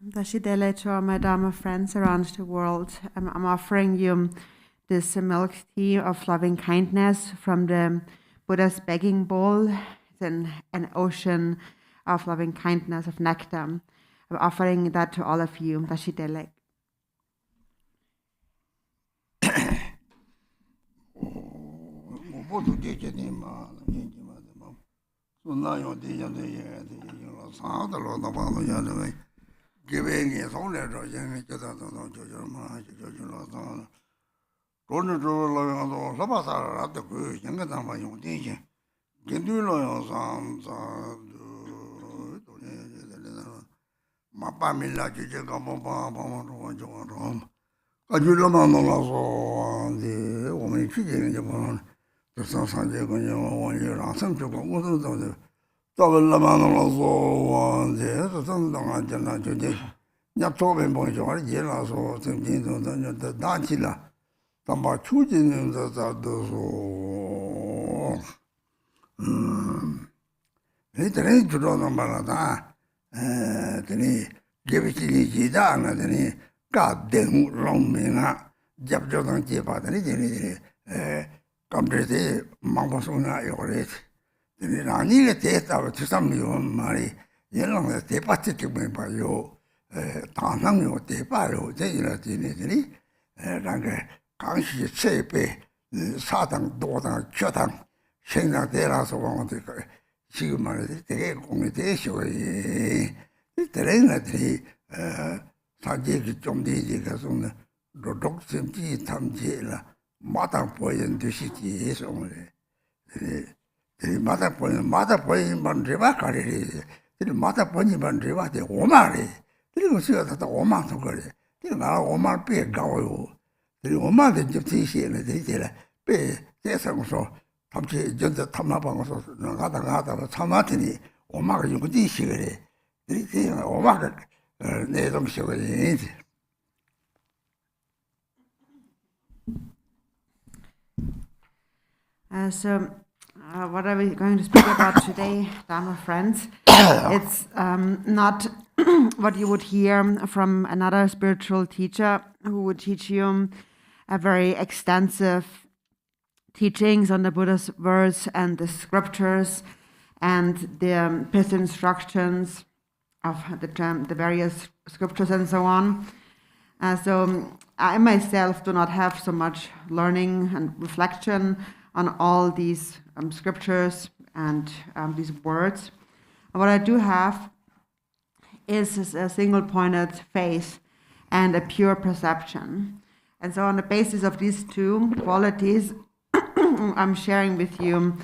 Bodhichitta to all my Dharma friends around the world. I'm offering you this milk tea of loving kindness from the Buddha's begging bowl. It's an ocean of loving kindness, of nectar. I'm offering that to all of you. Bodhichitta. 보도 제제니마 얘기만 손나요 대전에 사들로 나봐도 야는 개뱅이 손에서 얘는 저다도 저저마 저저로 돈을 들어가서 사바사라도 그 생각나만 용되지 견디로요 상사 마빠밀라 지제가 뭐뭐뭐로 저로 아주라만 놀아서 이제 오늘 취재는 이제 보는 저상상제 그냥 원이랑 성적고 무슨도 더블라만 놀아서 이제 저상당한 전화 저제 nhập 보이죠 이제라서 정진도 던져 다치라 담바 추진은 저도 이들이 주로는 말하다 드니 개비치기 지다나더니 까댕 롱밍아 잡조당 제바더니 드니 감드레데 망보소나 요래 드니 라니게 대다고 주삼미요 말이 예랑에 대파티 때문에 봐요 당상요 대파로 제이라 드니 랑게 강시 세배 사당 도당 교당 생각대라서 왕한테 지금 말이지 되게 공이 되셔요. 이들은들이 사제기 좀 되지 가서는 로독심지 탐지라 마당 보이는 듯이지 해서는 마다 보이는 만 레바 가리리 마다 보이는 만 레바 되 오마리 그리고 쓰다다 오마도 그래 나 오마 빼 가요 그리고 오마도 좀 지시는 되지라 빼 대상서 tamchi janta tamna pangoso ngata tamatini omaka yungdi shigare diri omaka nedom shigare. What are we going to speak about today, Dharma friends? It's not what you would hear from another spiritual teacher who would teach you a very extensive teachings on the Buddha's words and the scriptures and the pith instructions of the various scriptures and so on. So I myself do not have so much learning and reflection on all these scriptures and these words. What I do have is a single-pointed faith and a pure perception. And so on the basis of these two qualities, I'm sharing with you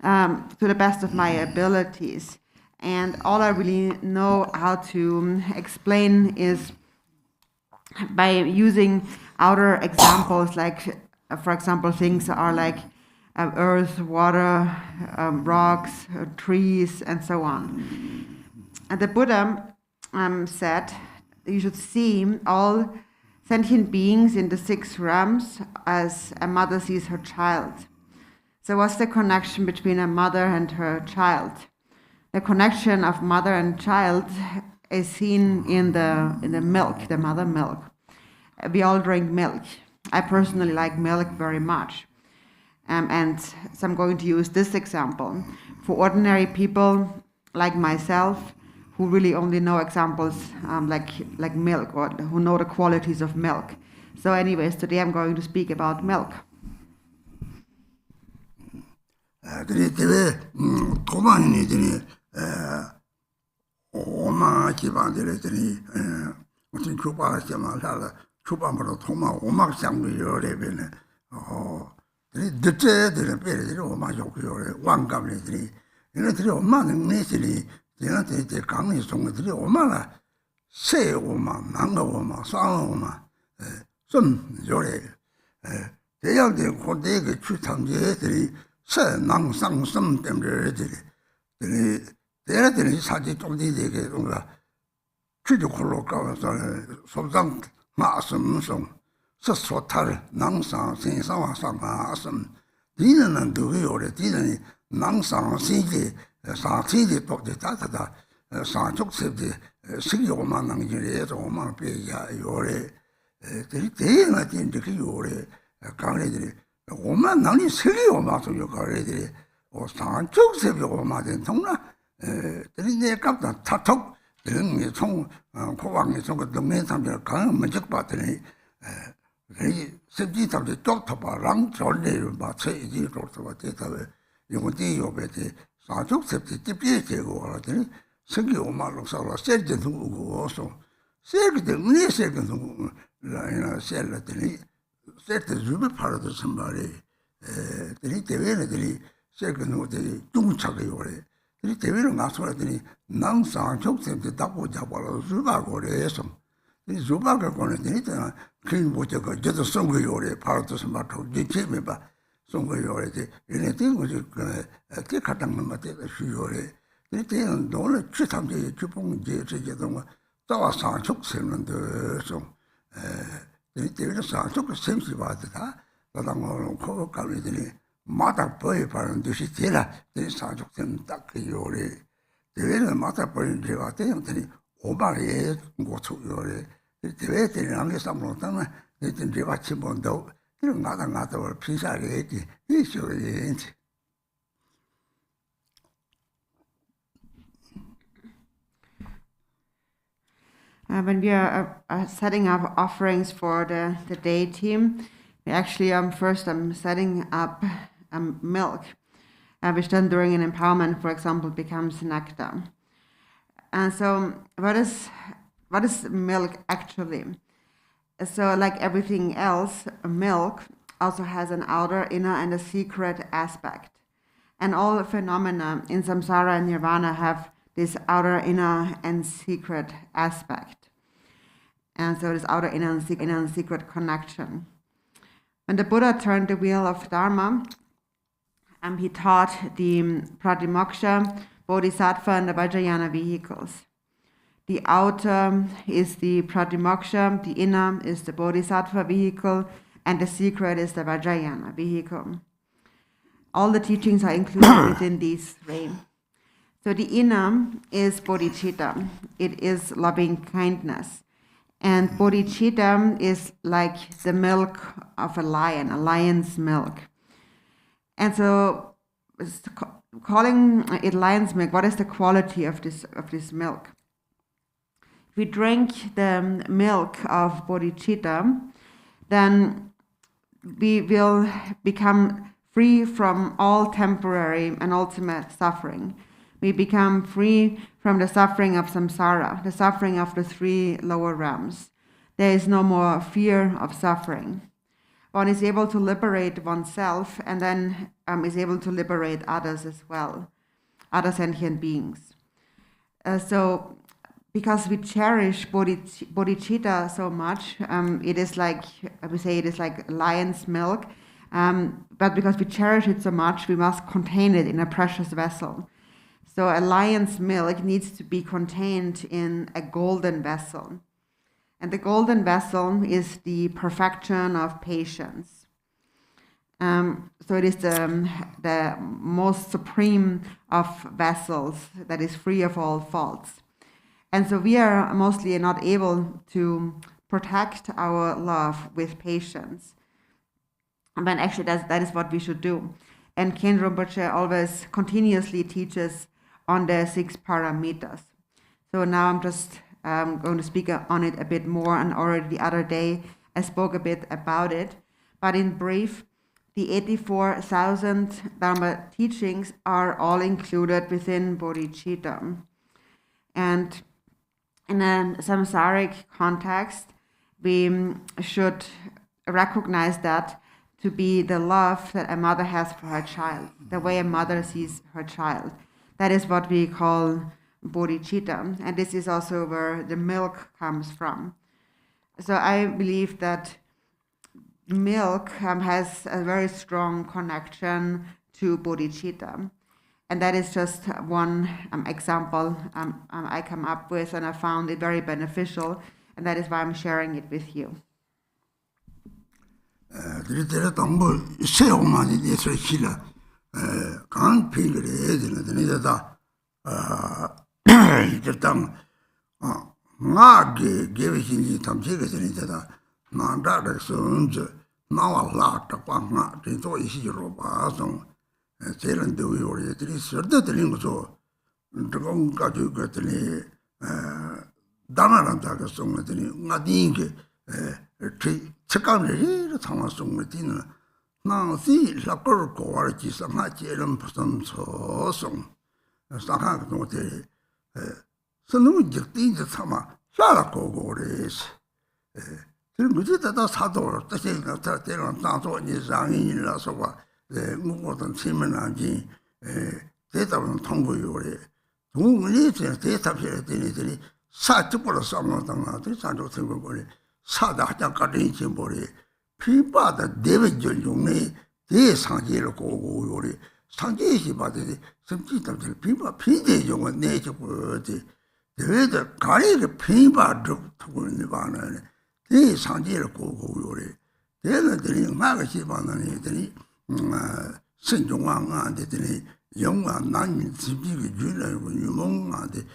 to the best of my abilities. And all I really know how to explain is by using outer examples, like, for example, things are like earth, water, rocks, trees, and so on. And the Buddha said you should see all sentient beings in the 6 realms as a mother sees her child. So what's the connection between a mother and her child? The connection of mother and child is seen in the milk, the mother milk. We all drink milk. I personally like milk very much. And so I'm going to use this example. For ordinary people like myself, who really only know examples like milk, or who know the qualities of milk. So anyways, today I'm going to speak about milk. 얘한테 강의 송들이 오마나 새 오마 망가 오마 쌍 오마 좀 요래 대양대 고대의 추탐제들이 새 낭상섬 때문에들이 대들이 사지 좀 되게 뭔가 추적으로 가서 소장 마스음송 서소탈 낭상 생사와 상하섬 디는 누구 요래 디는 낭상 신기 사치지 똑지 따다다 사족습지 식요만 남기래서 오만 빼야 요래 들이 대나 진짜 그 요래 강래들이 오만 남이 식요만 소 요가래들이 사족습이 오만된 통나 들이 내 값다 타톡 이런 총 고왕이 총 동네 삼들 강 먼저 봤더니 甚至탐지 쪽타바 랑 전례를 맞춰 이제 쪽타바 대답에 이거지 요베지 사족 섭지 집에 제고 하더니 생기 오마로 살아 셀제 누구고 어서 셀게 때문에 셀게 누구 라이나 셀라더니 셀때 주베 팔아도 선발이 들이 대회들이 셀게 누구들이 중차게 요래 들이 대회를 나서더니 난 사족 섭지 답고 잡아라 주바고 그래서 이 주바가 거는 되니까 그 뭐저거 저도送거 요래 팔아도 선발도 제체면 봐送거 요래지 얘네 된거지 그 같은 것 같아 수요래 이때는 너는 최탐제 주봉제 제제동 따와 상축 세는데 좀 이때는 상축 sem시 받다 나랑 그거 가리더니 마다 보여 바른 듯이 되라 이 상축 셈딱 요래 대회는 마다 보이는 제가 되는데 오바리에 고추 요래 대회 때는 안 계산으로 따면 이제 제가 치본도 이런 나다 피사를 했지 이 소리 When we are setting up offerings for the deity, we actually first setting up milk, which then during an empowerment, for example, becomes nectar. And so what is milk actually? So like everything else, milk also has an outer, inner, and a secret aspect. And all phenomena in samsara and nirvana have this outer, inner, and secret aspect. And so this outer, inner, and secret connection. When the Buddha turned the wheel of Dharma, he taught the pratimoksha, bodhisattva, and the vajrayana vehicles. The outer is the pratimoksha, the inner is the bodhisattva vehicle, and the secret is the vajrayana vehicle. All the teachings are included within these three. So the inner is bodhicitta. It is loving kindness. And bodhicitta is like the milk of a lion's milk. And so calling it lion's milk, what is the quality of this milk? If we drink the milk of bodhicitta, then we will become free from all temporary and ultimate suffering. We become free from the suffering of samsara, the suffering of the three lower realms. There is no more fear of suffering. One is able to liberate oneself and then is able to liberate others as well, other sentient beings. So because we cherish bodhicitta so much, it is like, I would say it is like lion's milk, but because we cherish it so much, we must contain it in a precious vessel. So a lion's milk needs to be contained in a golden vessel. And the golden vessel is the perfection of patience. So it is the most supreme of vessels that is free of all faults. And so we are mostly not able to protect our love with patience. But actually that is what we should do. And Garchen Rinpoche always continuously teaches on the 6 paramitas. So now I'm just going to speak on it a bit more, and already the other day I spoke a bit about it. But in brief, the 84,000 Dharma teachings are all included within bodhicitta. And in a samsaric context, we should recognize that to be the love that a mother has for her child, the way a mother sees her child. That is what we call bodhicitta, and this is also where the milk comes from. So I believe that milk has a very strong connection to bodhicitta, and that is just one example I come up with, and I found it very beneficial, and that is why I'm sharing it with you. 간 피그레 되는데다 일단 나게 개비신이 탐지게 되는데다 나다를 선저 나와라 딱방아 저도 이시로 봐서 제일은 되어요들이 서도 들린 거죠. 저건 가지고 그랬더니 다나란다가 송더니 나디게 책감을 상황 속에 되는 나시 라걸 고와지 상하제는 무슨 소송 상하가 도대 선은 적대인데 참아 살아고고래스 그 무지다 사도 뜻이가 때는 나서니 장인이라서 봐 무엇은 치면하지 대답은 통보요래 동물이 대답해야 되니들이 사적으로 싸움하다가 사적 생각을 사다 하자까지 지버리 피바다 대외적 용내 대상지를 고고 요리 상계시 받으니 섬지담들 피바 피대용은 내적거지 대외적 가리게 피바도 두고는 바는 대상지를 고고 요리 대들이 마가시 받는 애들이 신종왕한테들이 영원 난민 집이게 주려고 유몽한테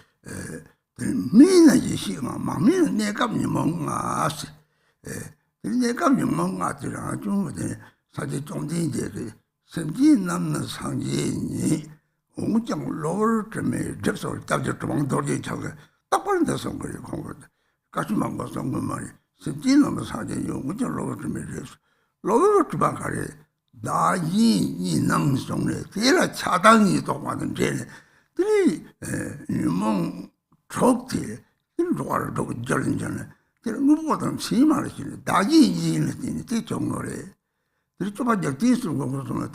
미나지 시가 마미는 내가 유몽아시 내가 유몽아지라 좀 사실 좀 되는데甚至 남는 상지니 공장 로를 때문에 접속 답적 좀 도저히 저거 딱 보는 데서 그래 공부 가지만 거 선거 말이 甚至 남는 상지 공장 로를 때문에 로를 좀 가래 나이 남성의 대라 차당이 동하는 데는 들이 유몽 적대 일로를 도 절인잖아. 그런 무엇보다 심하게 나이 이는 때 정거래. 들이 좀 적대스러운 거는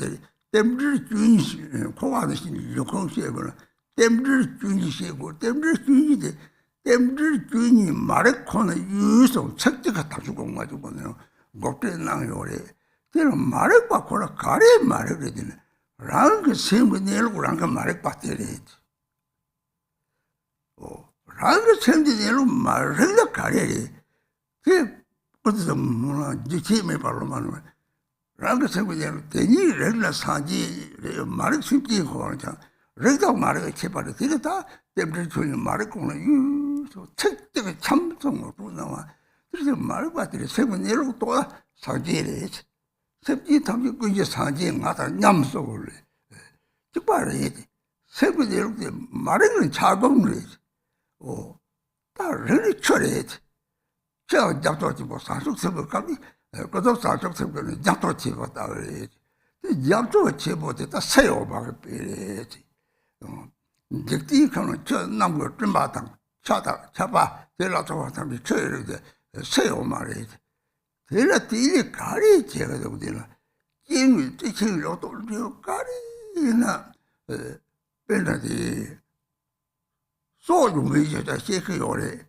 땜들 주인시 코와는 요kon시에거나 땜들 주인시고 땜들 주인이 땜들 주인이 말에코는 유성 책제가 다 주고 가지고는 겁대는 요래. 그런 말을 바꾸라 가래 말을 그러더니 랑그 생고 내려고 랑그 말을 바꾸래지. 랑그 생고 내려고 말을 가래리. 그 어디서 뭐나 지침에 발로만 랑그 생고 내려고 대니 랭라 사지 말을 쉽게 하자. 랭다 말을 제발에 들었다. 때문에 저는 말을 거는 유서 책대가 참성으로 나와. 그래서 말을 바꾸래 생고 내려고 또 사지래지. 섭지 탐지 그 이제 사지에 가다 냠속을 즉발해 세부대 이렇게 말을 작업을 해. 다를 처리해야지. 저 잡도지 뭐 사속섭을 가비 그도 사속섭을 잡도지 왔다 그래야지. 잡도 제보됐다 세워박을 빼야지. 적디 가는 저 남거 좀 마당 차다 잡아 내려서 왔다면 처리를 세워 말해야지. 대라 뒤에 가리 제가 되거든요. 게임을 뜻을 돌려 가리나 벨라디 소유미자 시크요래.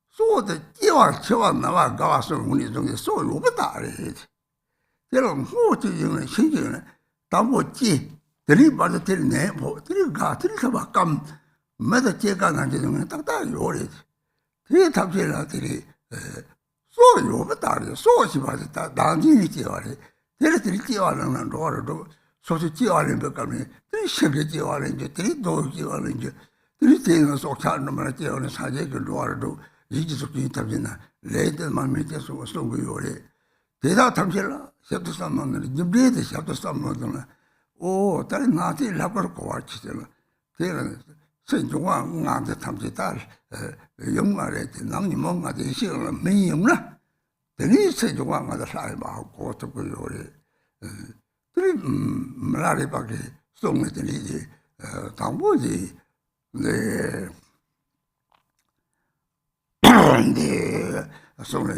소의 지와 지와 나와 가서 우리 중에 소유보다 그래. 그럼 호주는 신경은 담보지 들이받을 때네 뭐 들이가 들이가 감 매다 제가 나한테는 딱딱 요래. 그 답변들이 소유보다 소시바다 당진이 지와래. 들이 지와는 로로 소시 지와는 것까지 들이 쉽게 지와는 이제 들이 도 지와는 이제 들이 되는 속찬 놈을 지와는 사제 그 로로 이지속이 답변나 레드만 밑에서 쏘고 요래. 대다 탐실라 셔도 삼만은 집레드 셔도 삼만은 오 다른 나한테 라고 고아치잖아. 대는 선종왕 나한테 탐지달 영말에 남이 뭔가 되시는 매용나 되니 선종왕한테 살바고 어떻게 요래. 그리 말이 밖에 송내더니 당보지 네 네 송내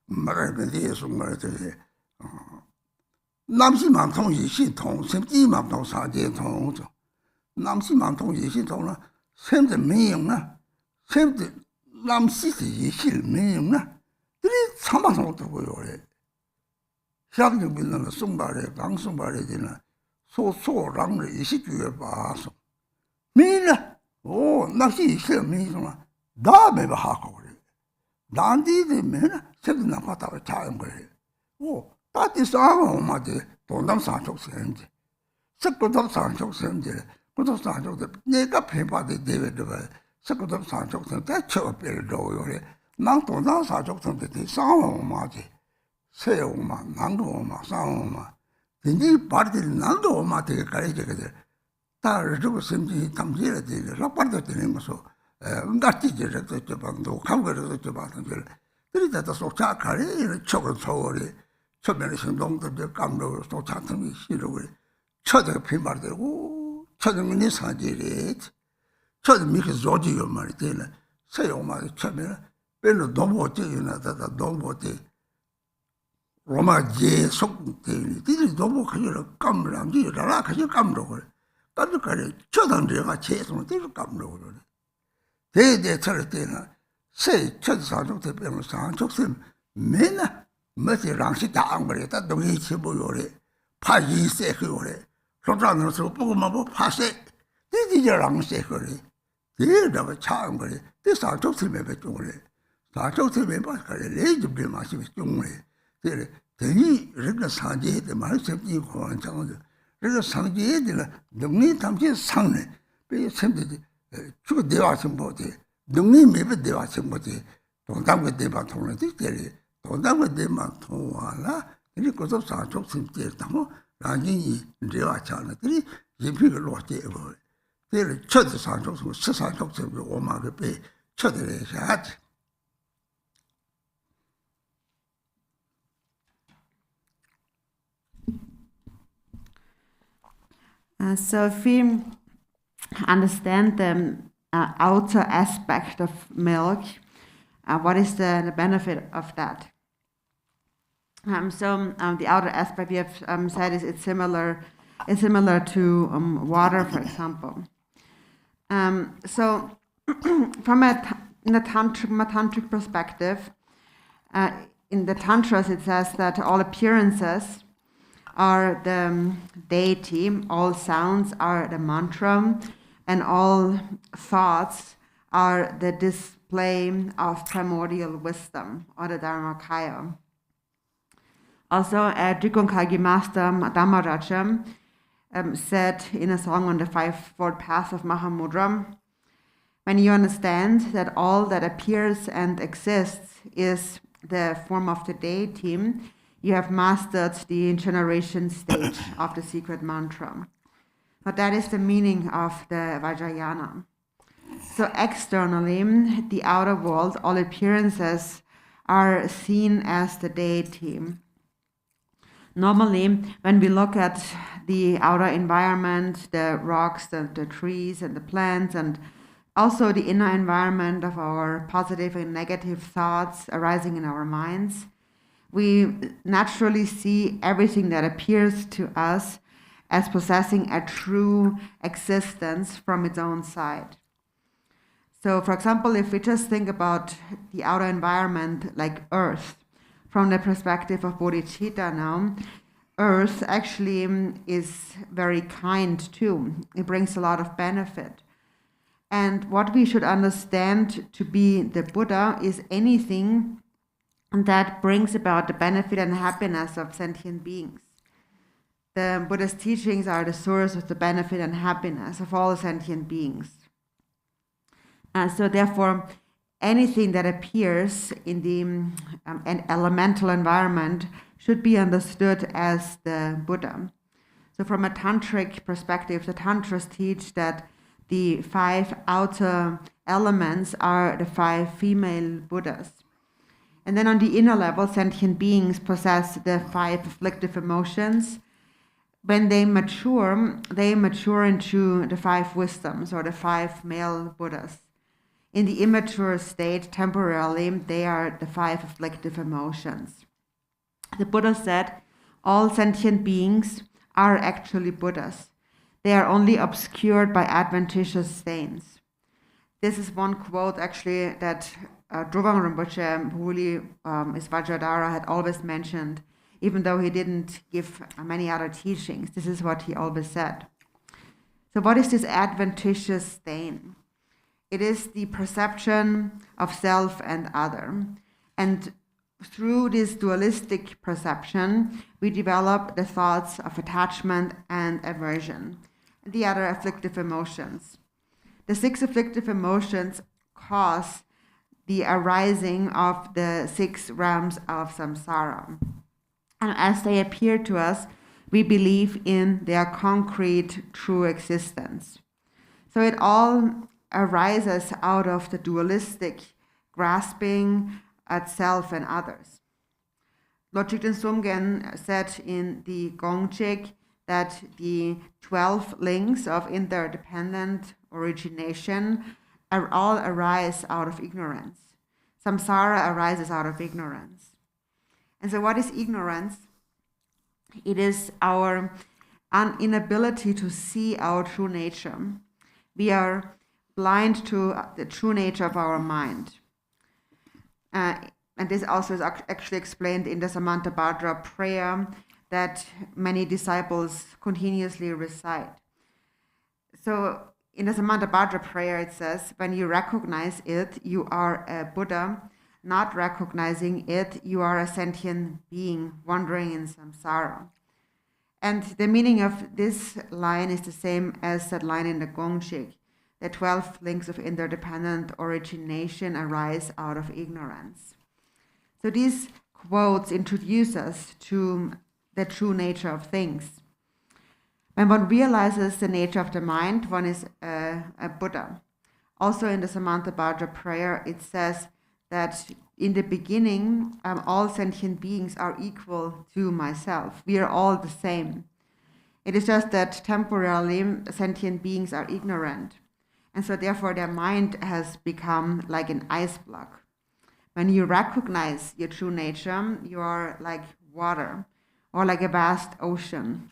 말을 그 송말들이 남시만 통지系统 甚至만 통 사제 통 남시만 통지系统呢甚至没有呢甚至남시是是没有呢这里참만 것도 보여요. 샤기 빌는 송발에 강송발에 되는 소소랑의 이시주에 봐서 미나 오 남시 있어 미나 다음에 하고 그래. 난디 되면 세금 나빠다 차는 거예요. 오 따뜻 싸고 엄마들 돈담 사족 생지. 석고담 사족 생지. 그도 사족들 내가 배받을 대회도 석고담 사족 생때 처벌을 줘요. 난 돈담 사족 생때 싸고 엄마지. 세오마 난도마 싸오마. 근데 바르들 난도 엄마 되게 가르쳐거든. 다 저거 심지 담지를 되게 라빠도 되는 거서. 응가티지를 저 방도 감거를 저 방도 들이대다 속착하래 척은 서울에 처음에는 신동들 감독으로 속착하는 게 싫어 그래 처제가 빈말되고 처제는 사지래 처제 미그 조지요 말이 되네 세용말이 처음에는 별로 너무 어쩌요나다 너무 어때 로마제 속되니 들이 너무 그냥 감을 안 지라라 그냥 감으로 그래 감독하래 처단들가 제손을 들이 감으로 그래 대대 처를 때는 세 천사족 대표는 상족심 매나 뭐지 랑시 다안 그랬다 동이 치보요래 파이세 그거래 소장으로서 보고만 뭐 파세 디디저 랑시 그래 대다가 차안 그래 대 상족심에 배종을 해 상족심에 봐가래 레이즈비 마시면 종을 해 대래 대이 이렇게 상제에 말씀이 고안장을 그래서 상제에 되는 능리 담지 상네 배 샘들이 주고 대화심 보지 능리 매번 대화심 보지 동담과 대화 통을 듣더니 동담과 대화 통화나 그리고서 사족 심지했다고 라진이 대화 차는들이 예비를 놓지고 대를 쳐서 사족 심 스사족 심 오마게 배 쳐들어야지 So if we understand the outer aspect of milk, what is the benefit of that? The outer aspect we have said is it's similar to water, for example. So from a tantric perspective, in the tantras it says that all appearances are the deity, all sounds are the mantra, and all thoughts are the display of primordial wisdom, or the Dharmakaya. Also, Drikonkagi Master Dhamaraja said in a song on the fivefold path of Mahamudra, when you understand that all that appears and exists is the form of the deity, you have mastered the generation stage of the secret mantra. But that is the meaning of the Vajrayana. So externally, the outer world, all appearances are seen as the deity. Normally, when we look at the outer environment, the rocks, the trees and the plants, and also the inner environment of our positive and negative thoughts arising in our minds, we naturally see everything that appears to us as possessing a true existence from its own side. So, for example, if we just think about the outer environment like Earth, from the perspective of bodhichitta now, Earth actually is very kind too. It brings a lot of benefit. And what we should understand to be the Buddha is anything that brings about the benefit and happiness of sentient beings. The Buddha's teachings are the source of the benefit and happiness of all sentient beings. So therefore, anything that appears in the an elemental environment should be understood as the Buddha. So from a tantric perspective, the tantras teach that the 5 outer elements are the 5 female Buddhas. And then on the inner level, sentient beings possess the 5 afflictive emotions. When they mature into the 5 wisdoms, or the 5 male Buddhas. In the immature state, temporarily, they are the 5 afflictive emotions. The Buddha said, all sentient beings are actually Buddhas. They are only obscured by adventitious stains. This is one quote, actually, that Garchen Rinpoche, who really is Vajradhara, had always mentioned, even though he didn't give many other teachings. This is what he always said. So what is this adventitious stain? It is the perception of self and other. And through this dualistic perception, we develop the thoughts of attachment and aversion, the other afflictive emotions. The 6 afflictive emotions cause the arising of the 6 realms of samsara. And as they appear to us, we believe in their concrete, true existence. So it all arises out of the dualistic grasping at self and others. Lord Jigten Sumgen said in the Gongchik that the 12 links of interdependent origination all arise out of ignorance. Samsara arises out of ignorance. And so what is ignorance? It is our inability to see our true nature. We are blind to the true nature of our mind. And this also is actually explained in the Samantabhadra prayer that many disciples continuously recite. So in the Samantabhadra prayer it says, when you recognize it, you are a Buddha. Not recognizing it, you are a sentient being wandering in samsara. And the meaning of this line is the same as that line in the Gongchik. The 12 links of interdependent origination arise out of ignorance. So these quotes introduce us to the true nature of things. When one realizes the nature of the mind, one is a Buddha. Also in the Samantabhadra prayer, it says that in the beginning, all sentient beings are equal to myself. We are all the same. It is just that temporarily sentient beings are ignorant. And so therefore their mind has become like an ice block. When you recognize your true nature, you are like water or like a vast ocean.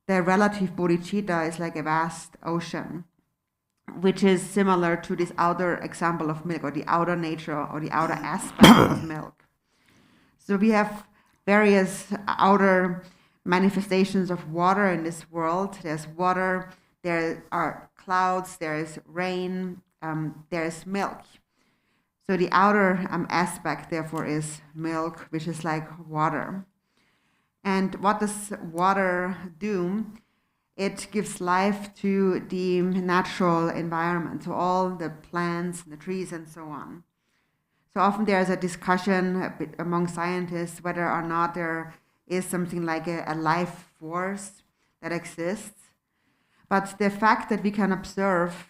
The relative bodhichitta is like a vast ocean, which is similar to this outer example of milk, or the outer nature or the outer aspect of milk. So we have various outer manifestations of water in this world. There's water, there are clouds, there is rain, there is milk. So the outer aspect, therefore, is milk, which is like water. And what does water do? It gives life to the natural environment, to all the plants, the trees, and so on. So often there is a discussion among scientists whether or not there is something like a life force that exists. But the fact that we can observe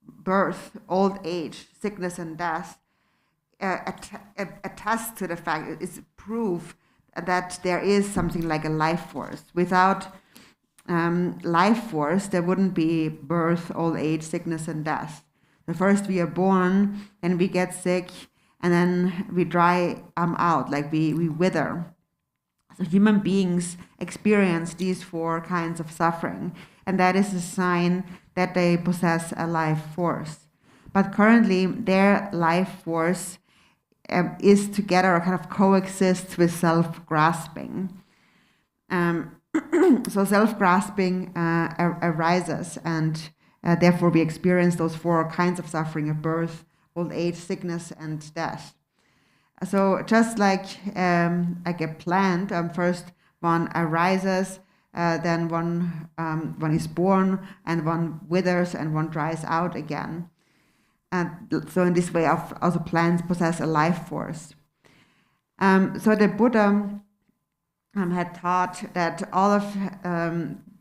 birth, old age, sickness, and death attests to the fact, it's proof that there is something like a life force. Without life force, there wouldn't be birth, old age, sickness, and death. So first we are born, then we get sick, and then we dry out, like we wither. So human beings experience these 4 kinds of suffering, and that is a sign that they possess a life force. But currently, their life force is together, or kind of coexists with self-grasping. So self-grasping arises, and therefore we experience those 4 kinds of suffering of birth, old age, sickness, and death. So just like a plant, first one arises, then one is born, and one withers, and one dries out again. And so in this way, also plants possess a life force. So the Buddha had taught that all of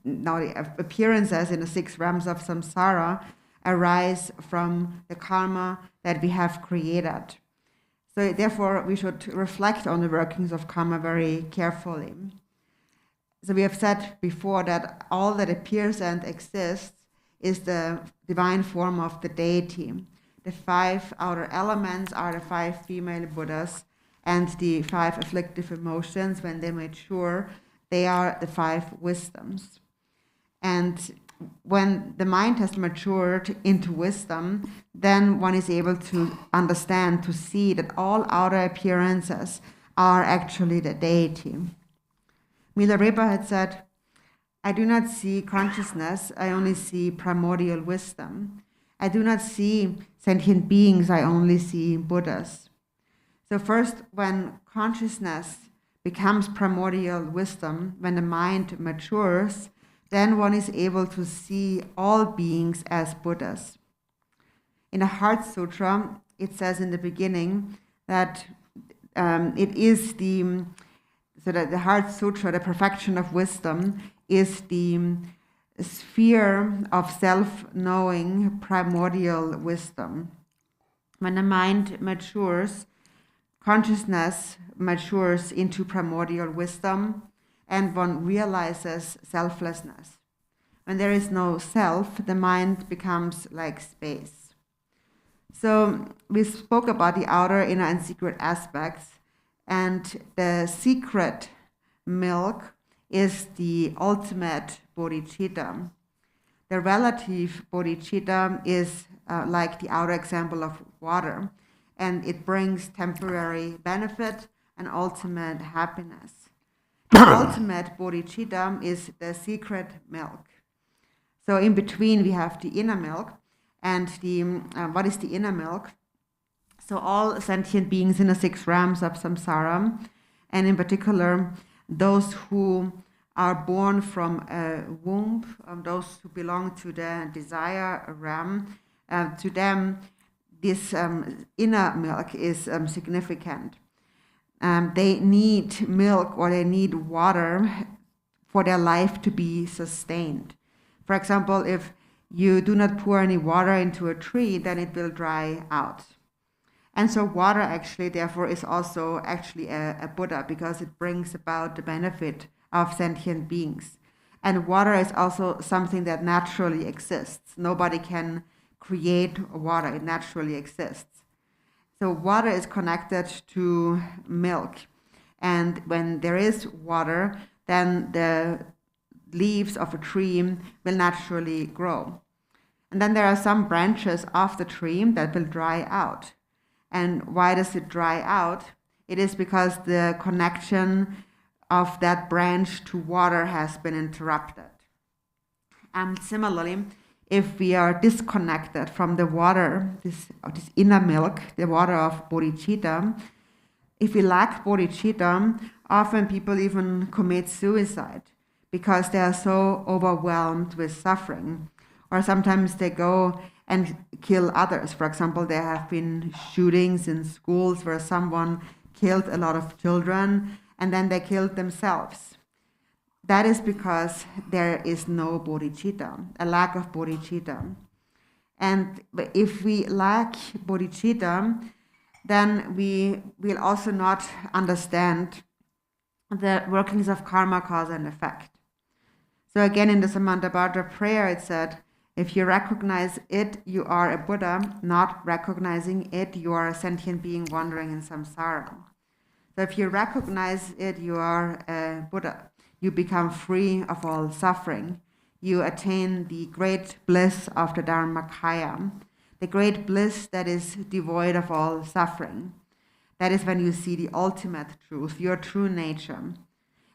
now the appearances in the 6 realms of samsara arise from the karma that we have created. So therefore, we should reflect on the workings of karma very carefully. So we have said before that all that appears and exists is the divine form of the deity. The 5 outer elements are the 5 female Buddhas, and the 5 afflictive emotions, when they mature, they are the 5 wisdoms. And when the mind has matured into wisdom, then one is able to understand, to see that all outer appearances are actually the deity. Milarepa had said, I do not see consciousness, I only see primordial wisdom. I do not see sentient beings, I only see Buddhas. So first, when consciousness becomes primordial wisdom, when the mind matures, then one is able to see all beings as Buddhas. In the Heart Sutra, it says in the beginning that it is so that the Heart Sutra, the perfection of wisdom, is the sphere of self-knowing primordial wisdom. When the mind matures, consciousness matures into primordial wisdom, and one realizes selflessness. When there is no self, the mind becomes like space. So we spoke about the outer, inner, and secret aspects, and the secret milk is the ultimate bodhichitta. The relative bodhichitta is like the outer example of water, and it brings temporary benefit and ultimate happiness. The ultimate bodhichitta is the secret milk. So in between we have the inner milk, and what is the inner milk? So all sentient beings in the 6 realms of samsara, and in particular those who are born from a womb, those who belong to the desire realm, to them this inner milk is significant. They need milk, or they need water for their life to be sustained. For example, if you do not pour any water into a tree, then it will dry out. And so water actually, therefore, is also actually a Buddha, because it brings about the benefit of sentient beings. And water is also something that naturally exists. Nobody can create water, it naturally exists. So water is connected to milk. And when there is water, then the leaves of a tree will naturally grow. And then there are some branches of the tree that will dry out. And why does it dry out? It is because the connection of that branch to water has been interrupted. And similarly, if we are disconnected from the water, this inner milk, the water of bodhicitta, if we lack bodhicitta, often people even commit suicide because they are so overwhelmed with suffering. Or sometimes they go and kill others. For example, there have been shootings in schools where someone killed a lot of children and then they killed themselves. That is because there is no bodhicitta, a lack of bodhicitta. And if we lack bodhicitta, then we will also not understand the workings of karma, cause and effect. So again, in the Samantabhadra prayer, it said, if you recognize it, you are a Buddha. Not recognizing it, you are a sentient being wandering in samsara. So if you recognize it, you are a Buddha. You become free of all suffering. You attain the great bliss of the Dharmakaya, the great bliss that is devoid of all suffering. That is when you see the ultimate truth, your true nature.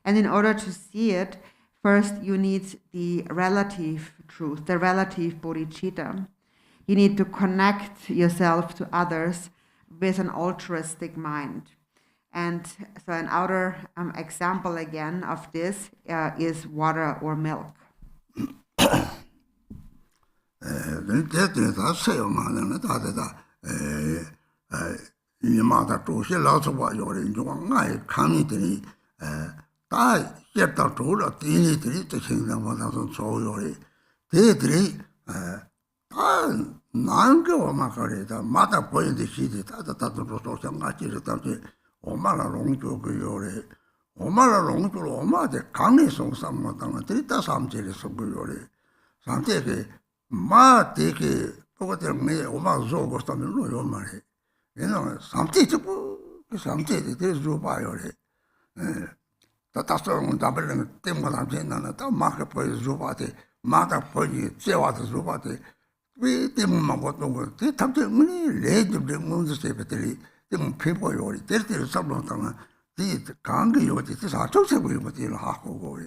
And in order to see it, first you need the relative truth, the relative bodhicitta. You need to connect yourself to others with an altruistic mind. And so an outer example again of this is water or milk. Omala longjo guyore, omala longjo oma de kange song sammatanga, trita samjele so guyore. Samjeke ma teke pokotel me oma zo gostame lo yomare. You samje chiku samje de zuba yore. Tatasong dabelen temma samjena ta marke po zuba de mata po jewa de zuba de. We temma botongo te tamje muni lejo de munzo sepeteli. people 요리 때때로 잡는다면 이 강게 요리 때 사적세 보이고 되는 하고 그래.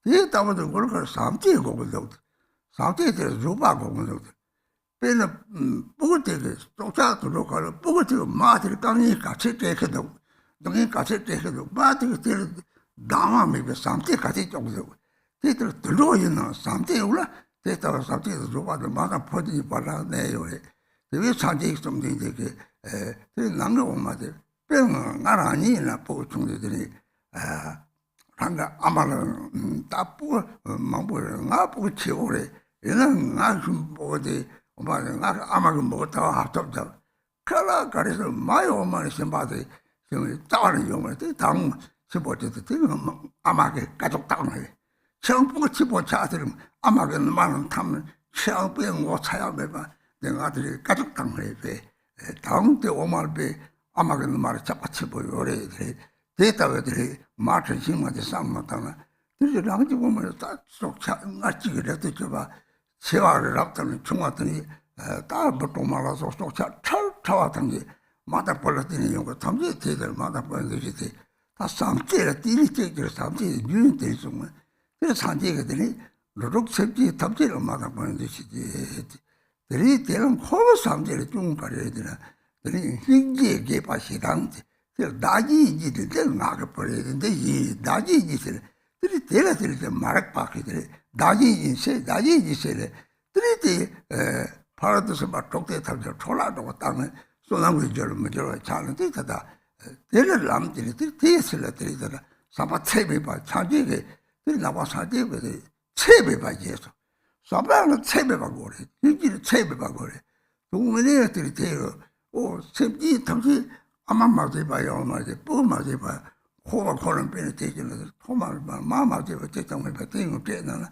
이 따보도 그걸 삼지에 거고도 삼지에 주바 거고도 배는 먹을 때 쫓아도록 가는 먹을 때 마들 강이 같이 때해도 동이 같이 때해도 마들 때 담아미 삼지 같이 쪽도 때들 들어 있는 삼지에 올라 때따라 삼지에 주바도 마다 퍼지 발라 내요래. 왜 산지 좀 되게 남녀 엄마들 병은 나라니나 보고 중들이 한가 아마는 따쁘 망보를 나쁘고 치오래 얘는 나좀 보지 엄마는 나 아마를 먹었다 합답다 칼라 가래서 마요 엄마는 심바데 지금 따는 용을 당 집어져도 되는 아마게 가족 당을 청부가 집어차들은 아마게 많은 탐은 청부에 못 차야 매봐 내가 아들이 가족 당을 해 다음때 오말배 아마게 말을 잡아 집어요 그래 대답들이 마트 심한테 삼았다나 그래서 랑지 보면 딱쏙 같이 그래도 저봐 세화를 앞다는 중화더니 다 보통 말아서 속차 차왔던 게 마다 벌었더니 이거 탐지 대들 마다 벌었듯이 다 삼재를 띠리째기를 삼재 유인들이 정말 그래서 산재거더니 노력 섭지 탐지를 마다 벌었듯이 들이 대는 코로 삼재를 쭉 가려야 되나 들이 hin지에 개파시당 나지 짓을 때 나가 버려야 되는데 이 나지 짓을 들이 대라들 때 말ක් 바퀴들 나지 짓을 들이 파라도스 막 독대 탐지 초라도 땅을 소나무 저를 자는데 다다 대를 남들이 대스를 들이더라 사바 체베바 차지게 들이 나와 사제베 체베바 예서 사바는 체베바 거래 이기를 체베바 거래 동문에들이 대요 오 섭지 탐지 아마 맞아봐요 맞아 뭐 맞아봐 코가 코는 빼는 대기는 토마를 마마지 대장을 받는 거 되나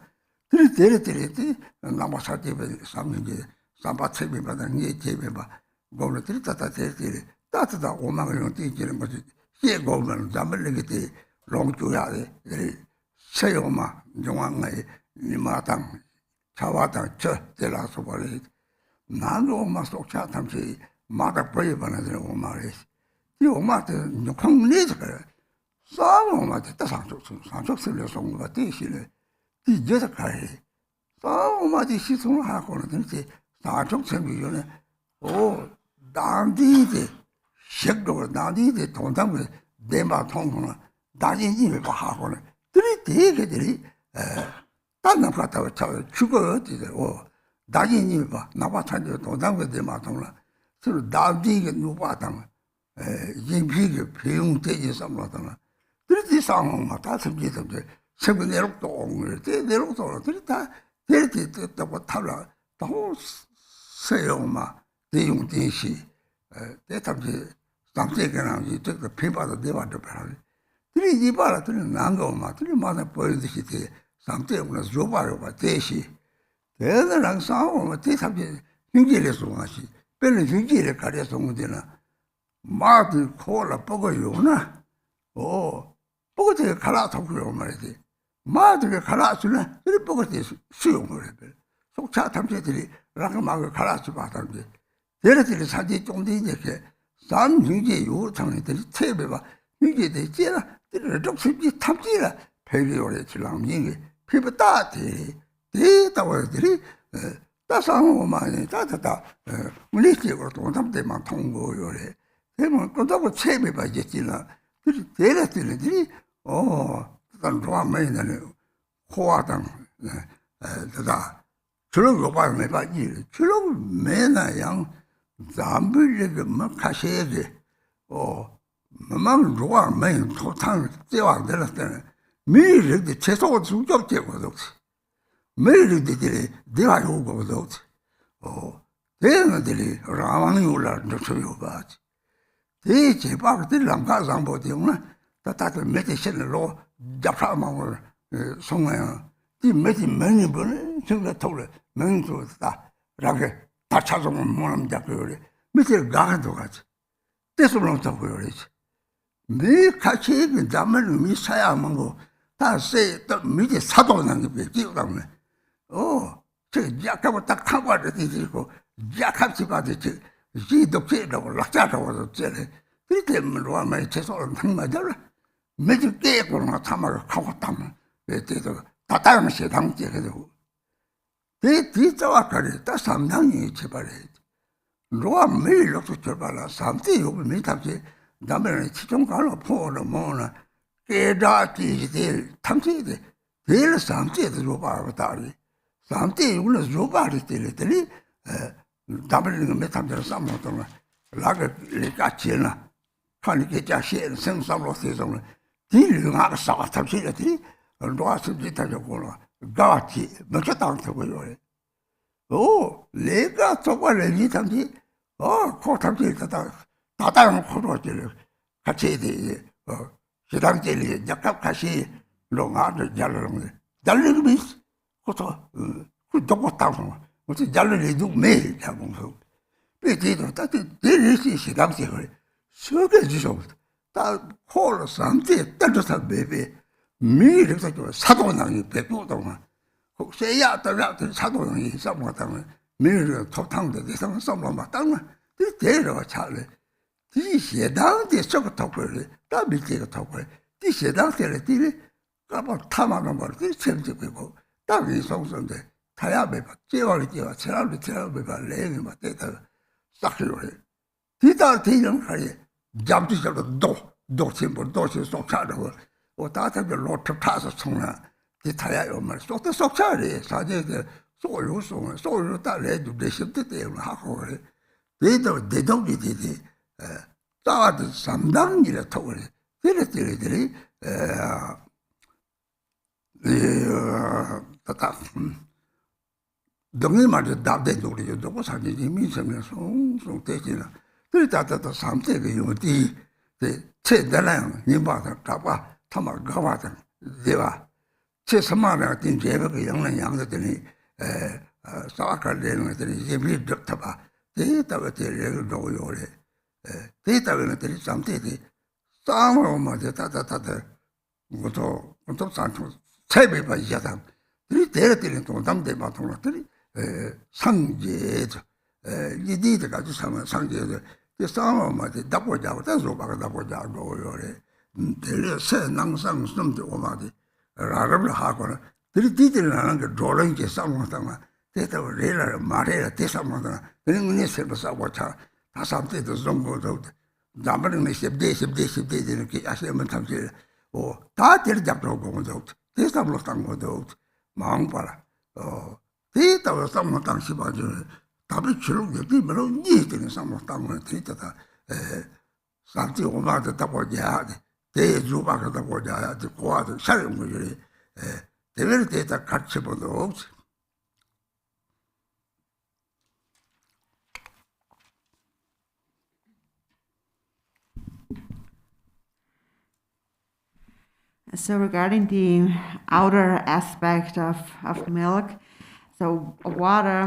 들이 나와 사제베 삼는게 사바 체베바다 니 체베바 고를 들었다 대들이 따뜻다 오망을 뛰기는 거지 예 고면 잠을 내게 롱주야 돼 세요마 용왕의 니마당 차와당 저 데라서 버리 나도 오마 속차 탐지 마다 버리바는 오마래 이 오마한테 황내서 그래 싸움 오마한테 다 상속설려 송가 대신에 이제서 가해 싸움 오마한테 시송을 하고는 되지 상속설려 오 나한테 색도로 나한테 돈담을 내마 통로는 나진이 하고는 들이 대게들이 딴놈 갖다가 죽어 어디고 나진이 봐 나와 찬저 돈담을 내마 통로 서로 나한테 누바당 인피게 배웅되지 삼라다나 들이 상황만 다 섬기던데 세분 내록도 옹을 내록도 들이 다 들이 뜻다고 탈라 또 세요마 대용대시 대탐지 상태가랑 이쪽 피바도 내봐도 봐라 들이 이바라 들이 난거마 들이 마다 보이듯이 대 상태구나 조바로 봐 대시 대들랑 싸우면 대탐지 hin지에서 와시 별로 hin지에 가려서 문제나 마들 코라 뻐거요나 오 뻐거지 갈아서 그러 말이지 마들 갈아주나 들이 뻐거지 수용을 해 속차 탐지들이 락마가 갈아서 받았는데 얘네들이 사지 좀 되게 산 hin지 요청들이 태배봐 이게 되지라 들을 독습지 탐지라 배비오래 지랑 이게 피부다 대다워들이 따상오만이 따다다 물리적으로 동담대만 통보요래 되면 그다고 체배봐 이제지라 들이 대라들이 단 로아메는 호화당 다다 저런 거 봐야 매봐 이 저런 매나 양 잠불리게 막 가셔야지 막 로아 매는 토탄 떼와 들었더니 매일이 최소 중적되고도 매일이 내가 요거도 대는들이 라왕이 올라는 소리가 봐지 대체 바들 남가상 보대구나 다들 메디신으로 잡아먹을 송아야 이 메디 많이 버는 정말 돌아 맹조다 라게 다 찾아오면 뭐하면 잡고 그래 밑에 가도 가지 대수로 잡고 그러지 매 같이 그 잠을 미사야 먹고 다세 또 밑에 사도 나는 게 끼고다네 저 약하고 딱 하고 되지고 약합지 받지 이 독재라고 락자라고 쟤네 그때 뭐 아마 최소한 당마잖아 매주 깨고나 참아가 하고 담은 그때도 다 다른 시 당제 해도 대 뒤자와 가리 다 삼당이 제발해 로아 매일 놓고 저발라 삼대 욕을 매답지 남의 치종 가로 포로 뭐나 깨다지 탐지데 될 삼대도 로바가 다리 삼대 욕을 로바를 때리더니 남의 매탐들 삼모도 라가 리까치나 하니까 자신 생삼로 세상을 딜링하고 싸워 탐지들이 로아스지 타고라 가티 몇개 당터고요. 내가 저번에 이 탐지 코 탐지 다다른 코로 질 같이 시당제리 약간 같이 롱아를 잘르는 잘르는 그것도 그 도고 땅 무슨 잘르리도 매일 잡으면서 배지도 따뜻 내리시 시당제를 서게 주셔 다 홀로 삼제 따뜻한 베베 매일에서 사도낭이 백도동안 혹시야 따라도 사도낭이 삼고당은 매일 토탕도 대상 삼로마 땅은 대대로 잘래 第些当的这个头盔的，大没这个头盔，第些当的了，第嘞，干嘛他妈干嘛？第前这个个，大人松松的，他也没把，这话里这话，这样没把来个嘛，对的，啥时候的？第大天人可以，咱们叫做多钱不多钱说差的我打他就老出他是从了，第他也有嘛，说的说差的，啥这个所有大来就这些的对嘛，还好的，这都的。따와도 상당히를 토를 들이 따다 동네 말도 답대 노리죠. 누구 사진이 미세면 송송 되지나. 그래 따다도 삼세가 요디 최대랑 님바다 가봐 타마 가봐다 제가 최선마나 된 제가 영랑 양들이 사와칼되는 것들이 예비 잡다 데이터가 되려고 노요래 데이터가 들이 잠때디 싸움을 맞아 따다따다 뭐도 산초 세배가 이자당 들이 데려들인 또 담대 마통들이 상제죠 이디들 가지고 상제죠 그 싸움을 맞아 답보자고 대소바가 답보자고 요래 데려 새 낭상 섬도 오마디 라르를 하고는 들이 디들이라는 게 조랑게 싸움하다가 데이터가 레라 말해라 대상하다가 그런 게 세서 싸고 차 다삼때도 정보도 남은 게 십대 이렇게 아시면 tam지 다 데려잡고 공도 대상으로 딴 것도 마음 봐라 데이터로 상모 당시 봐줘 답을 주는 게 비밀로 니들은 상모 당을 데이터다 삼지 오마도 다 보자 대주바가 다 보자 고아도 사용 거지 대별 데이터 같이 보도 So regarding the outer aspect of milk, so water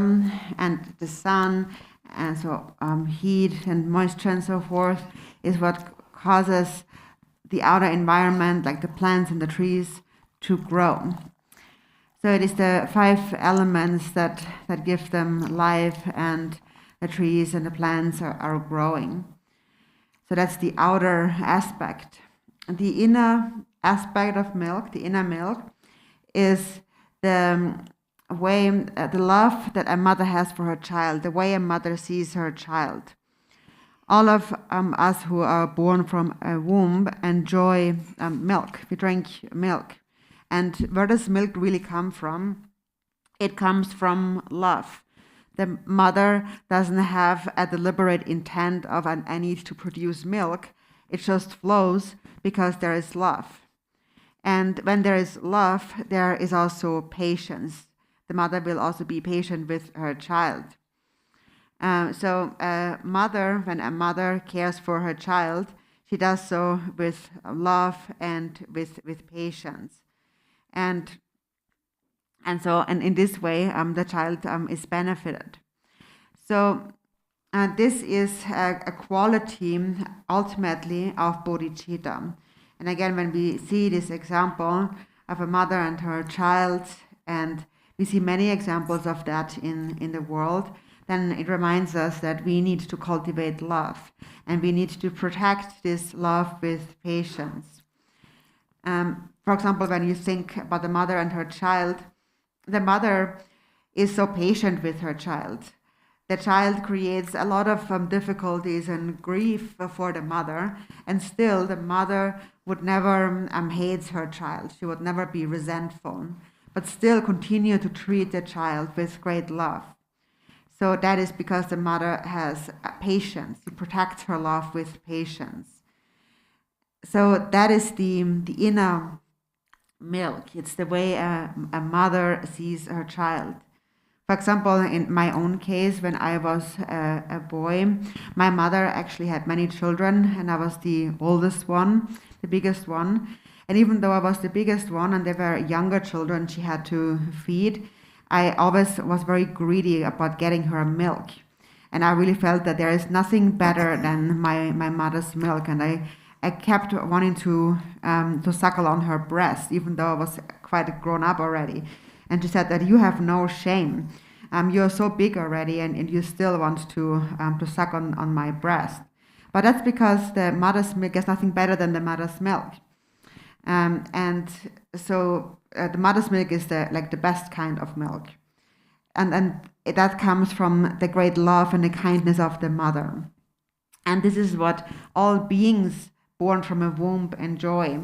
and the sun, and so heat and moisture and so forth is what causes the outer environment, like the plants and the trees, to grow. So it is the 5 elements that give them life, and the trees and the plants are growing. So that's the outer aspect. The inner aspect of milk, the inner milk, is the way, the love that a mother has for her child, the way a mother sees her child. All of us who are born from a womb enjoy milk. We drink milk. And where does milk really come from? It comes from love. The mother doesn't have a deliberate intent of I need to produce milk. It just flows because there is love. And when there is love, there is also patience. The mother will also be patient with her child. So when a mother cares for her child, she does so with love and with patience. And in this way, the child is benefited. So this is a quality, ultimately, of bodhichitta. And again, when we see this example of a mother and her child, and we see many examples of that in the world, then it reminds us that we need to cultivate love, and we need to protect this love with patience. For example, when you think about the mother and her child, the mother is so patient with her child. The child creates a lot of difficulties and grief for the mother, and still the mother would never hate her child. She would never be resentful, but still continue to treat the child with great love. So that is because the mother has patience. She protects her love with patience. So that is the inner milk. It's the way a mother sees her child. For example, in my own case, when I was a boy, my mother actually had many children, and I was the oldest one, the biggest one. And even though I was the biggest one and there were younger children she had to feed, I always was very greedy about getting her milk. And I really felt that there is nothing better than my mother's milk. And I kept wanting to suckle on her breast, even though I was quite grown up already. And she said that you have no shame. You're so big already, and you still want to suck on my breast. But that's because the mother's milk is nothing better than the mother's milk. And so the mother's milk is the best kind of milk. And that comes from the great love and the kindness of the mother. And this is what all beings born from a womb enjoy.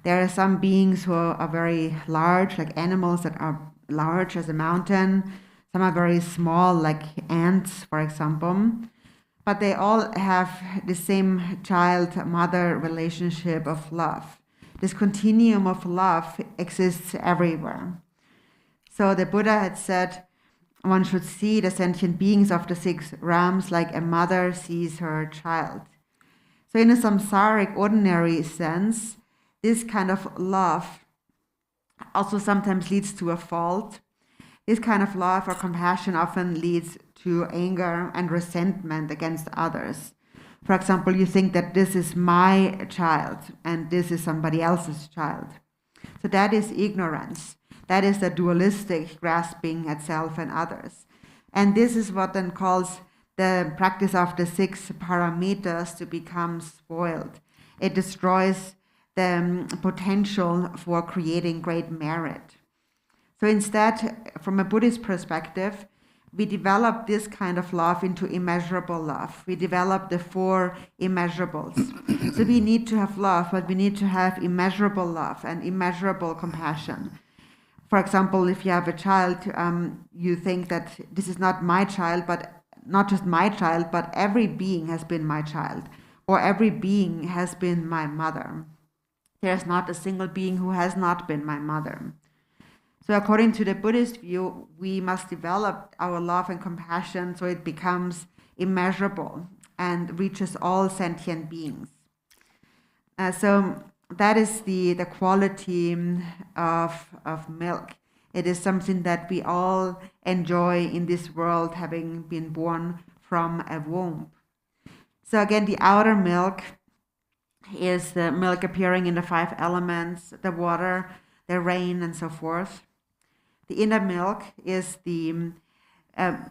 There are some beings who are very large, like animals that are large as a mountain. Some are very small, like ants, for example. But they all have the same child-mother relationship of love. This continuum of love exists everywhere. So the Buddha had said, one should see the sentient beings of the 6 realms like a mother sees her child. So in a samsaric, ordinary sense, this kind of love also sometimes leads to a fault. This kind of love or compassion often leads to anger and resentment against others. For example, you think that this is my child and this is somebody else's child. So that is ignorance. That is the dualistic grasping at self and others. And this is what then calls the practice of the 6 paramitas to become spoiled. It destroys the potential for creating great merit. So instead, from a Buddhist perspective, we develop this kind of love into immeasurable love. We develop the 4 immeasurables. So we need to have love, but we need to have immeasurable love and immeasurable compassion. For example, if you have a child, you think that this is not my child, but not just my child, but every being has been my child, or every being has been my mother. There's not a single being who has not been my mother. So according to the Buddhist view, we must develop our love and compassion so it becomes immeasurable and reaches all sentient beings. So that is the quality of milk. It is something that we all enjoy in this world, having been born from a womb. So again, the outer milk is the milk appearing in the 5 elements, the water, the rain, and so forth. The inner milk is the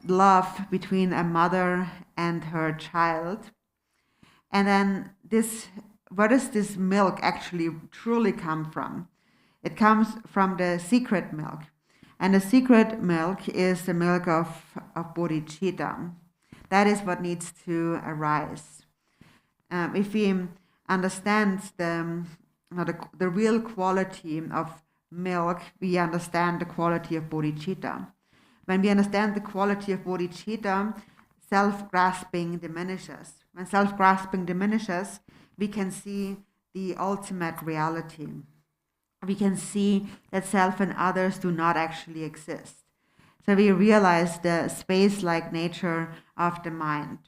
love between a mother and her child. And then where does this milk actually truly come from? It comes from the secret milk. And the secret milk is the milk of bodhichitta. That is what needs to arise. If we understand the real quality of milk, we understand the quality of bodhicitta. When we understand the quality of bodhicitta, self-grasping diminishes. When self-grasping diminishes, we can see the ultimate reality. We can see that self and others do not actually exist. So we realize the space-like nature of the mind.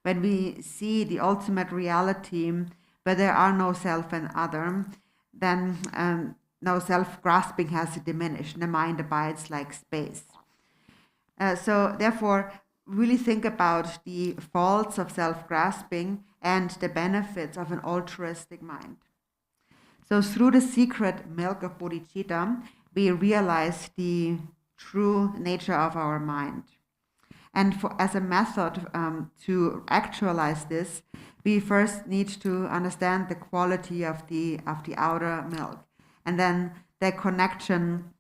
When we see the ultimate reality, where there are no self and other, then now self-grasping has diminished. The mind abides like space. So therefore, really think about the faults of self-grasping and the benefits of an altruistic mind. So through the secret milk of bodhicitta, we realize the true nature of our mind. And as a method to actualize this, we first need to understand the quality of the outer milk, and then the connection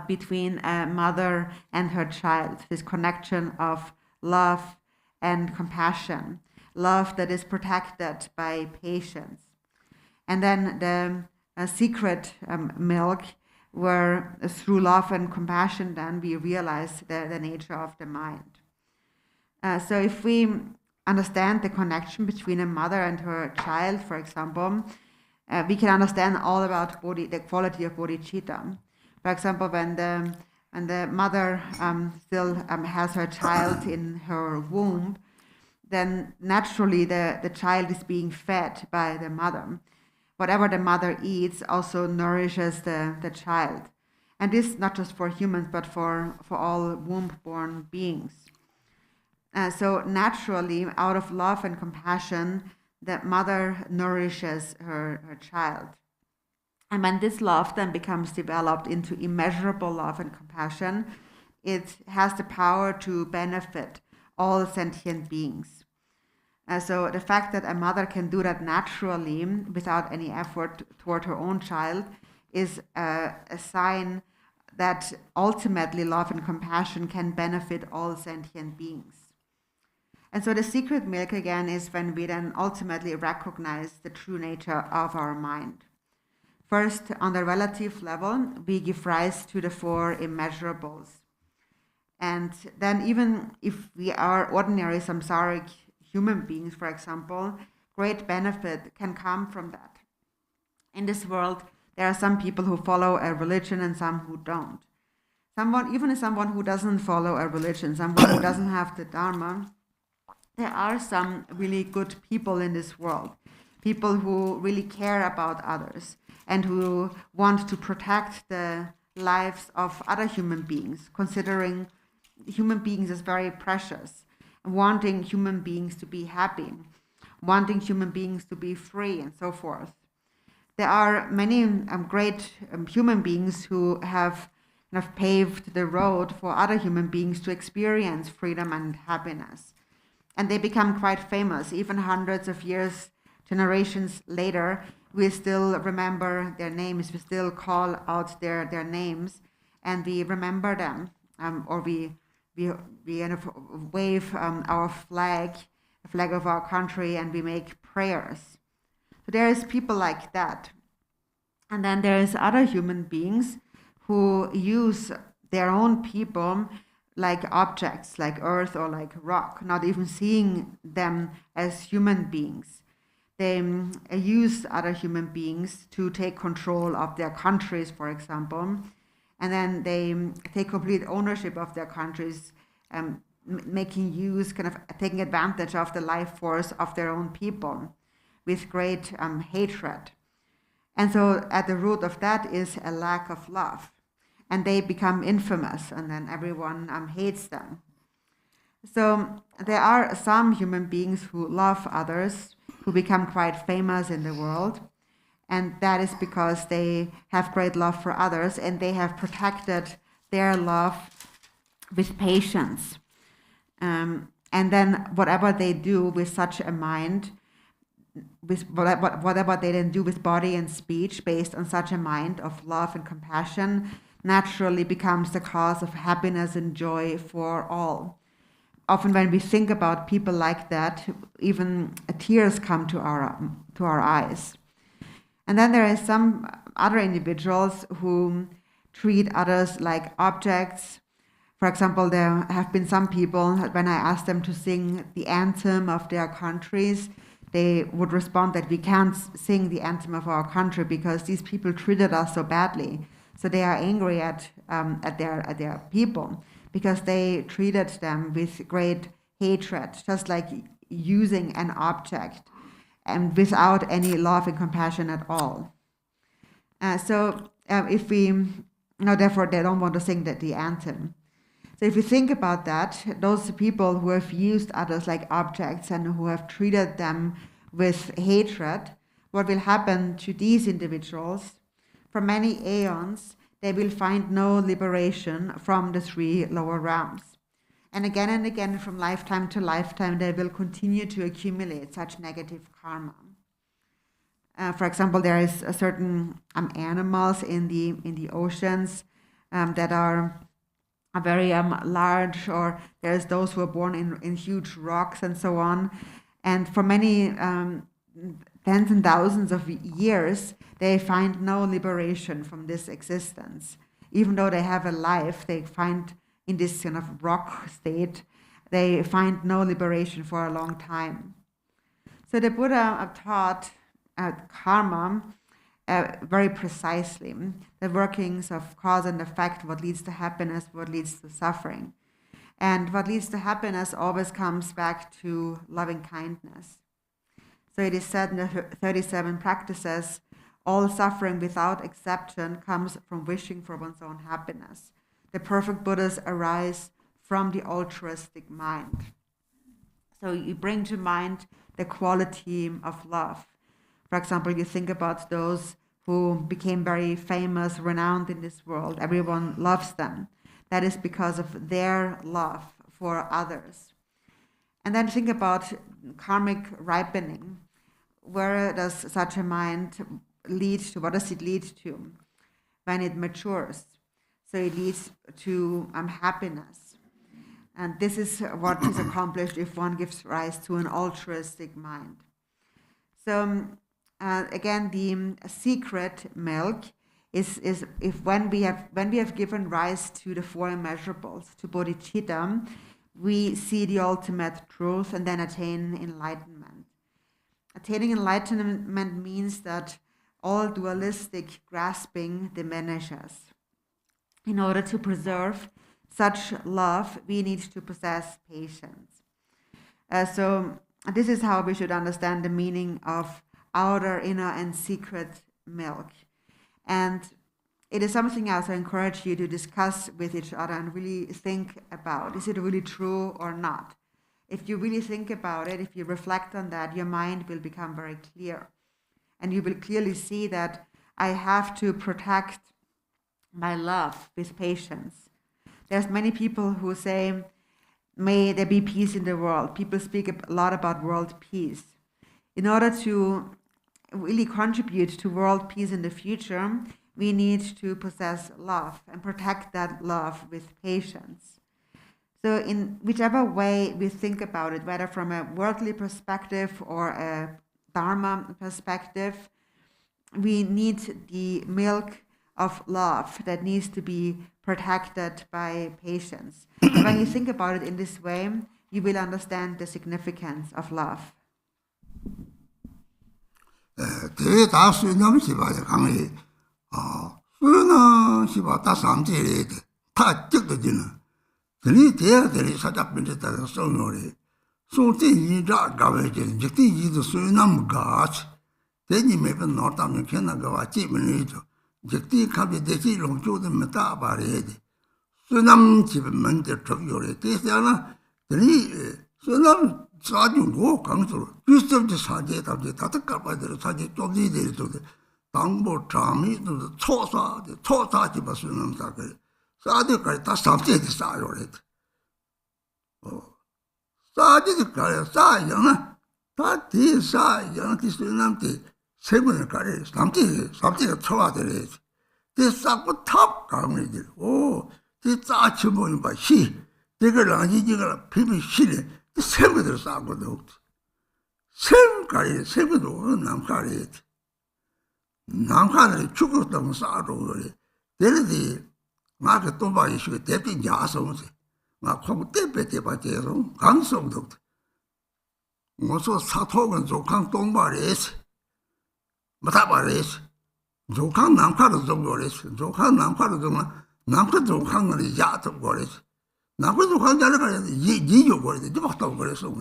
between a mother and her child, this connection of love and compassion, love that is protected by patience. And then the secret milk, where through love and compassion then we realize the nature of the mind. So if we understand the connection between a mother and her child, for example, we can understand all about the quality of bodhicitta. For example, when the and the mother still has her child in her womb, then naturally the child is being fed by the mother. Whatever the mother eats also nourishes the child. And this not just for humans, but for all womb-born beings. So naturally, out of love and compassion, the mother nourishes her child. And when this love then becomes developed into immeasurable love and compassion, it has the power to benefit all sentient beings. So the fact that a mother can do that naturally without any effort toward her own child is a sign that ultimately love and compassion can benefit all sentient beings. And so the secret milk again is when we then ultimately recognize the true nature of our mind. First, on the relative level, we give rise to the four immeasurables. And then even if we are ordinary samsaric human beings, for example, great benefit can come from that. In this world, there are some people who follow a religion and some who don't. Even someone who doesn't follow a religion, someone who doesn't have the Dharma, there are some really good people in this world, people who really care about others and who want to protect the lives of other human beings, considering human beings as very precious, wanting human beings to be happy, wanting human beings to be free, and so forth. There are many great human beings who have kind of paved the road for other human beings to experience freedom and happiness. And they become quite famous. Even hundreds of years, generations later, we still remember their names. We still call out their names, and we remember them, or we kind of wave our flag, the flag of our country, and we make prayers. So there is people like that. And then there is other human beings who use their own people like objects, like earth or like rock, not even seeing them as human beings. They use other human beings to take control of their countries, for example, and then they take complete ownership of their countries, making use, kind of taking advantage of the life force of their own people with great hatred. And so at the root of that is a lack of love. And they become infamous, and then everyone hates them. So there are some human beings who love others, who become quite famous in the world. And that is because they have great love for others, and they have protected their love with patience. And then whatever they do with such a mind, with whatever they then do with body and speech based on such a mind of love and compassion, naturally becomes the cause of happiness and joy for all. Often when we think about people like that, even tears come to our eyes. And then there are some other individuals who treat others like objects. For example, there have been some people, when I asked them to sing the anthem of their countries, they would respond that we can't sing the anthem of our country because these people treated us so badly. So they are angry at their people because they treated them with great hatred, just like using an object and without any love and compassion at all. Therefore they don't want to sing the anthem. So if you think about that, those people who have used others like objects and who have treated them with hatred, what will happen to these individuals? For many aeons, they will find no liberation from the three lower realms. And again, from lifetime to lifetime, they will continue to accumulate such negative karma. For example, there is a certain animals in the oceans that are very large, or there's those who are born in huge rocks and so on. And for many tens and thousands of years, they find no liberation from this existence. Even though they have a life, they find in this kind of rock state, they find no liberation for a long time. So the Buddha taught karma very precisely the workings of cause and effect, what leads to happiness, what leads to suffering. And what leads to happiness always comes back to loving kindness. So it is said in the 37 practices, all suffering without exception comes from wishing for one's own happiness. The perfect Buddhas arise from the altruistic mind. So you bring to mind the quality of love. For example, you think about those who became very famous, renowned in this world. Everyone loves them. That is because of their love for others. And then think about karmic ripening. Where does such a mind lead to? What does it lead to when it matures? So it leads to happiness. And this is what is accomplished if one gives rise to an altruistic mind. So again, the secret milk is if when we have given rise to the four immeasurables, to bodhichitta, we see the ultimate truth and then attain enlightenment. Attaining enlightenment means that all dualistic grasping diminishes. In order to preserve such love, we need to possess patience. So this is how we should understand the meaning of outer, inner, and secret milk. And it is something else I encourage you to discuss with each other and really think about. Is it really true or not? If you really think about it, if you reflect on that, your mind will become very clear. And you will clearly see that I have to protect my love with patience. There's many people who say, may there be peace in the world. People speak a lot about world peace. In order to really contribute to world peace in the future, we need to possess love and protect that love with patience. So in whichever way we think about it, whether from a worldly perspective or a Dharma perspective, we need the milk of love that needs to be protected by patience. And when you think about it in this way, you will understand the significance of love. 대다 수남 시바에 강에 수남 시바 다 삼제에 다 적거지는 들이 대야들이 사작변했다는 소노리 소진이자 가베지 적디지도 수남 가치 대니 매번 노다면 ken나가 왔지 문이죠 적디 갑이 대지 롱조든 메다 바래지 수남 집은 먼저 적요래 대세하나 들이 수남 사주고 강수로 비슷한 사제 답제 다들 까봐들 사제 좀이 되도 당보 참이도 초사지 버스는 사그 사대까지 다 삼제지 사요래 사제도 가려 사야나 다 뒤사야 뒤스남티 세분을 가려 삼제가 초와들이 뒤싹부 탑 강이들 오 뒤짜치 보는 봐시 이걸 아니지가 비비 실에 세부들 싸고도 세부가리 세부도 남가리 남가리 죽었다고 싸도 그래 내리디 마그 또 봐야 쉬게 대비 야성세 막 하고 때빼때 봐제로 강성도 무슨 사토건 조강 동바레스 마타바레스 조강 남가도 좀 거레스 조강 남가도 좀 남가 조강을 야도 거레스 나고도 관자를 가야 돼. 이요 거래. 뒤박다고 그랬어.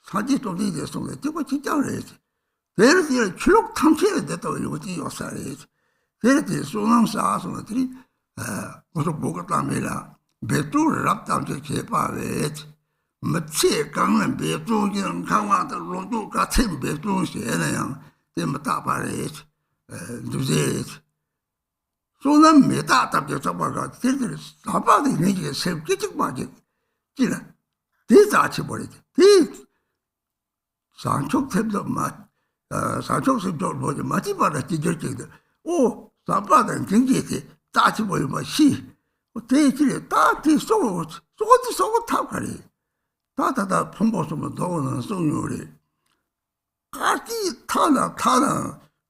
사지 좀 돼서 되고 진짜 그랬지. 내일 출력 탐지를 됐다고 이거 뛰어서야지. 내일 소남사서들이 무슨 뭐가 담이라 배도를 랍담지 제파외지. 마치 강은 배도는 강화도 로도 같은 배도시에는 좀 다바래지. 두제지. 소남 메다 답게 잡아가 들들 사바데 내게 세끼직 바지 지나 대자치 버리지 대 산촉 템도 산촉 템도 뭐지 마치 바다 지절지도 오 사바데 경제지 자치 버리 뭐시 대지를 다티 소고 타가리 다다다 폼보스면 도는 송요리 같이 타나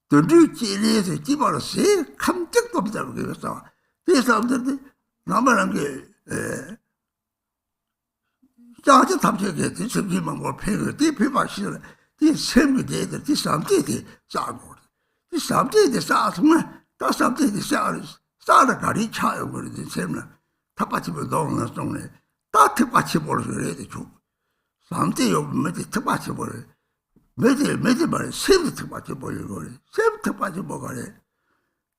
더주지리에서 집어서 세 깜짝도 없다고 그랬어. 그 사람들이 남아난 게 자주 탐색해 뒤집기만 뭘 패고 뒤 배바시를 뒤 세무대들 뒤 삼대들 싸고 이 삼제의 사슴은 다 삼제의 사를 가리 차요 그러지 셈나 탑받치 보도는 송네 다 탑받치 보러 그래도 주 삼제 요금 매지 탑받치 보러 매지 말 세부 탑받치 보러 그래 세부 탑받치 보고 그래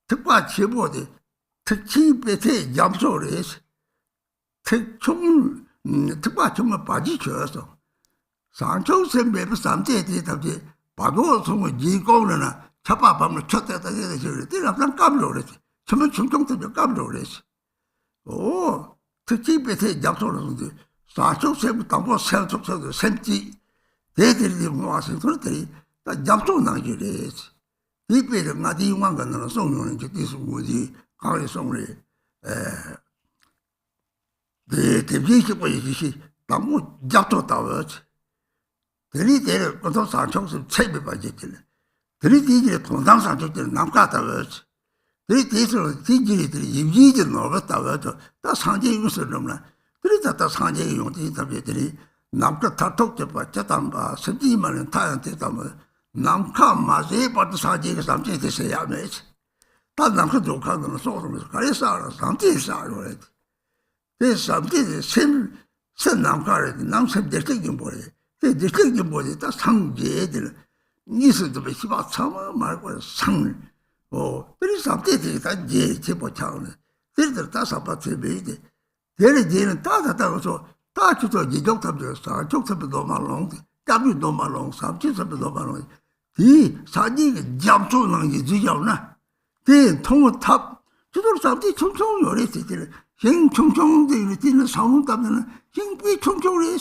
탑받치 보되 특히 배에 염소를 해서 특총 특받치만 빠지쳐서 상초선 매부 삼제에 대답지 바도 송은 이거는 차파밤을 쳤다다 그래서 내가 깜짝 놀랐지. 처음에 충청 때문에 깜짝 놀랐지. 오, 특히 배에 잡소는데 사초세부 담보 세속서도 샘지 대들이 모아서 그들이 다 잡소 나기래지. 이 배를 나디 용왕간으로 송용은 저기서 뭐지 가을에 송을 대비시 보이듯이 너무 잡소 따워지. 들이대를 어떤 사초서 책에 빠졌길래 들이대기를 동상사족들은 남가다워지 들이대서 뒤지리들이 입지지 넣었다워서 다 상제의 것을 넘나 들이다 상제의 용들이 답들이 남가 타톡제바 제담바 선지만은 타한테다면 남가 마제에 받도 상제의 삼제에 됐어야 하면서 다 남가 독하는 소송에서 가래서 삼제에 싸워야지 그 삼제의 선 남가를 남선 대적인 거래 그 대적인 거래 다 상제들 이스도 시바 참아 말고 상 그리 삼대들이 다 제보 차오네 들들 다 사바트 베이데 데레제는 다다다고서 다 주도 이족탑에서 족탑도 말롱 답도 말롱 삼치탑도 말롱 이 사지가 잡초는 게 지잖아 대 통탑 주도 삼대 총총 요래지들 행 총총들이 뛰는 상훈답는 행비 총총을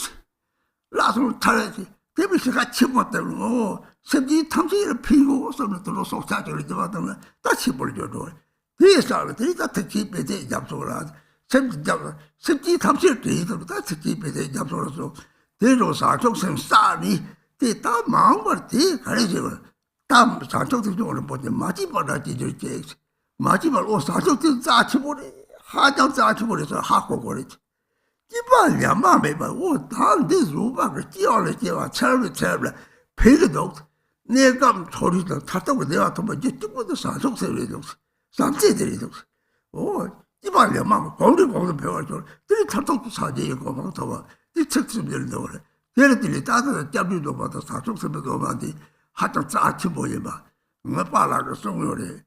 라서 타야지 대비시 같이 못되고 습지 탐지를 피고 서로 속사적으로 잡았다면 다시 벌려줘. 대사들이 다 특히 배대 잡소를 하지. 습지 탐지를 뒤에서 다 특히 배대 잡소로서 대로 사족생 싸니 대다 마음을 대 가르치고 다 사족들 중으로 보지 마지막을 뒤질게 마지막 오 사족들 짜치보래 하장 짜치보래서 하고 그랬지. 이발 야마메 봐. 오 다른데 루바를 띄어를 띄어 차를 배려도 내가 소리도 탔다고 내가 또 뭐지 찍고도 사속세를 좀 삼세들이 좀 오 이발 야마 거기 배워줘. 들이 탔다고 사제이고 막 더. 이 책임들도 그래. 얘네들이 따뜻한 잡비도 받아 사속세도 받지 하다 짜치 보여 봐. 뭐 빨라고 송요래.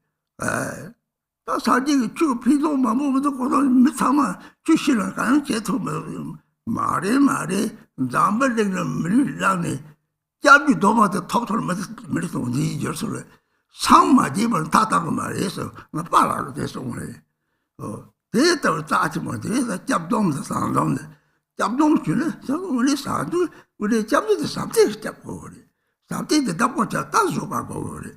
다 사직이 쭉 피도만 먹어도 고는 미사만 주시는 가는 제토 말에 잠벌되는 밀라네 야비 도마도 톡톡을 밀어서 어디 저서를 상마집을 다다고 말해서 나 빨아로 돼서 그래 대다를 짜지 못 돼서 잡동도 상동데 잡동 주는 저거 우리 사도 우리 잡도 삼대 잡고 그래 삼대도 잡고 다 줘가고 그래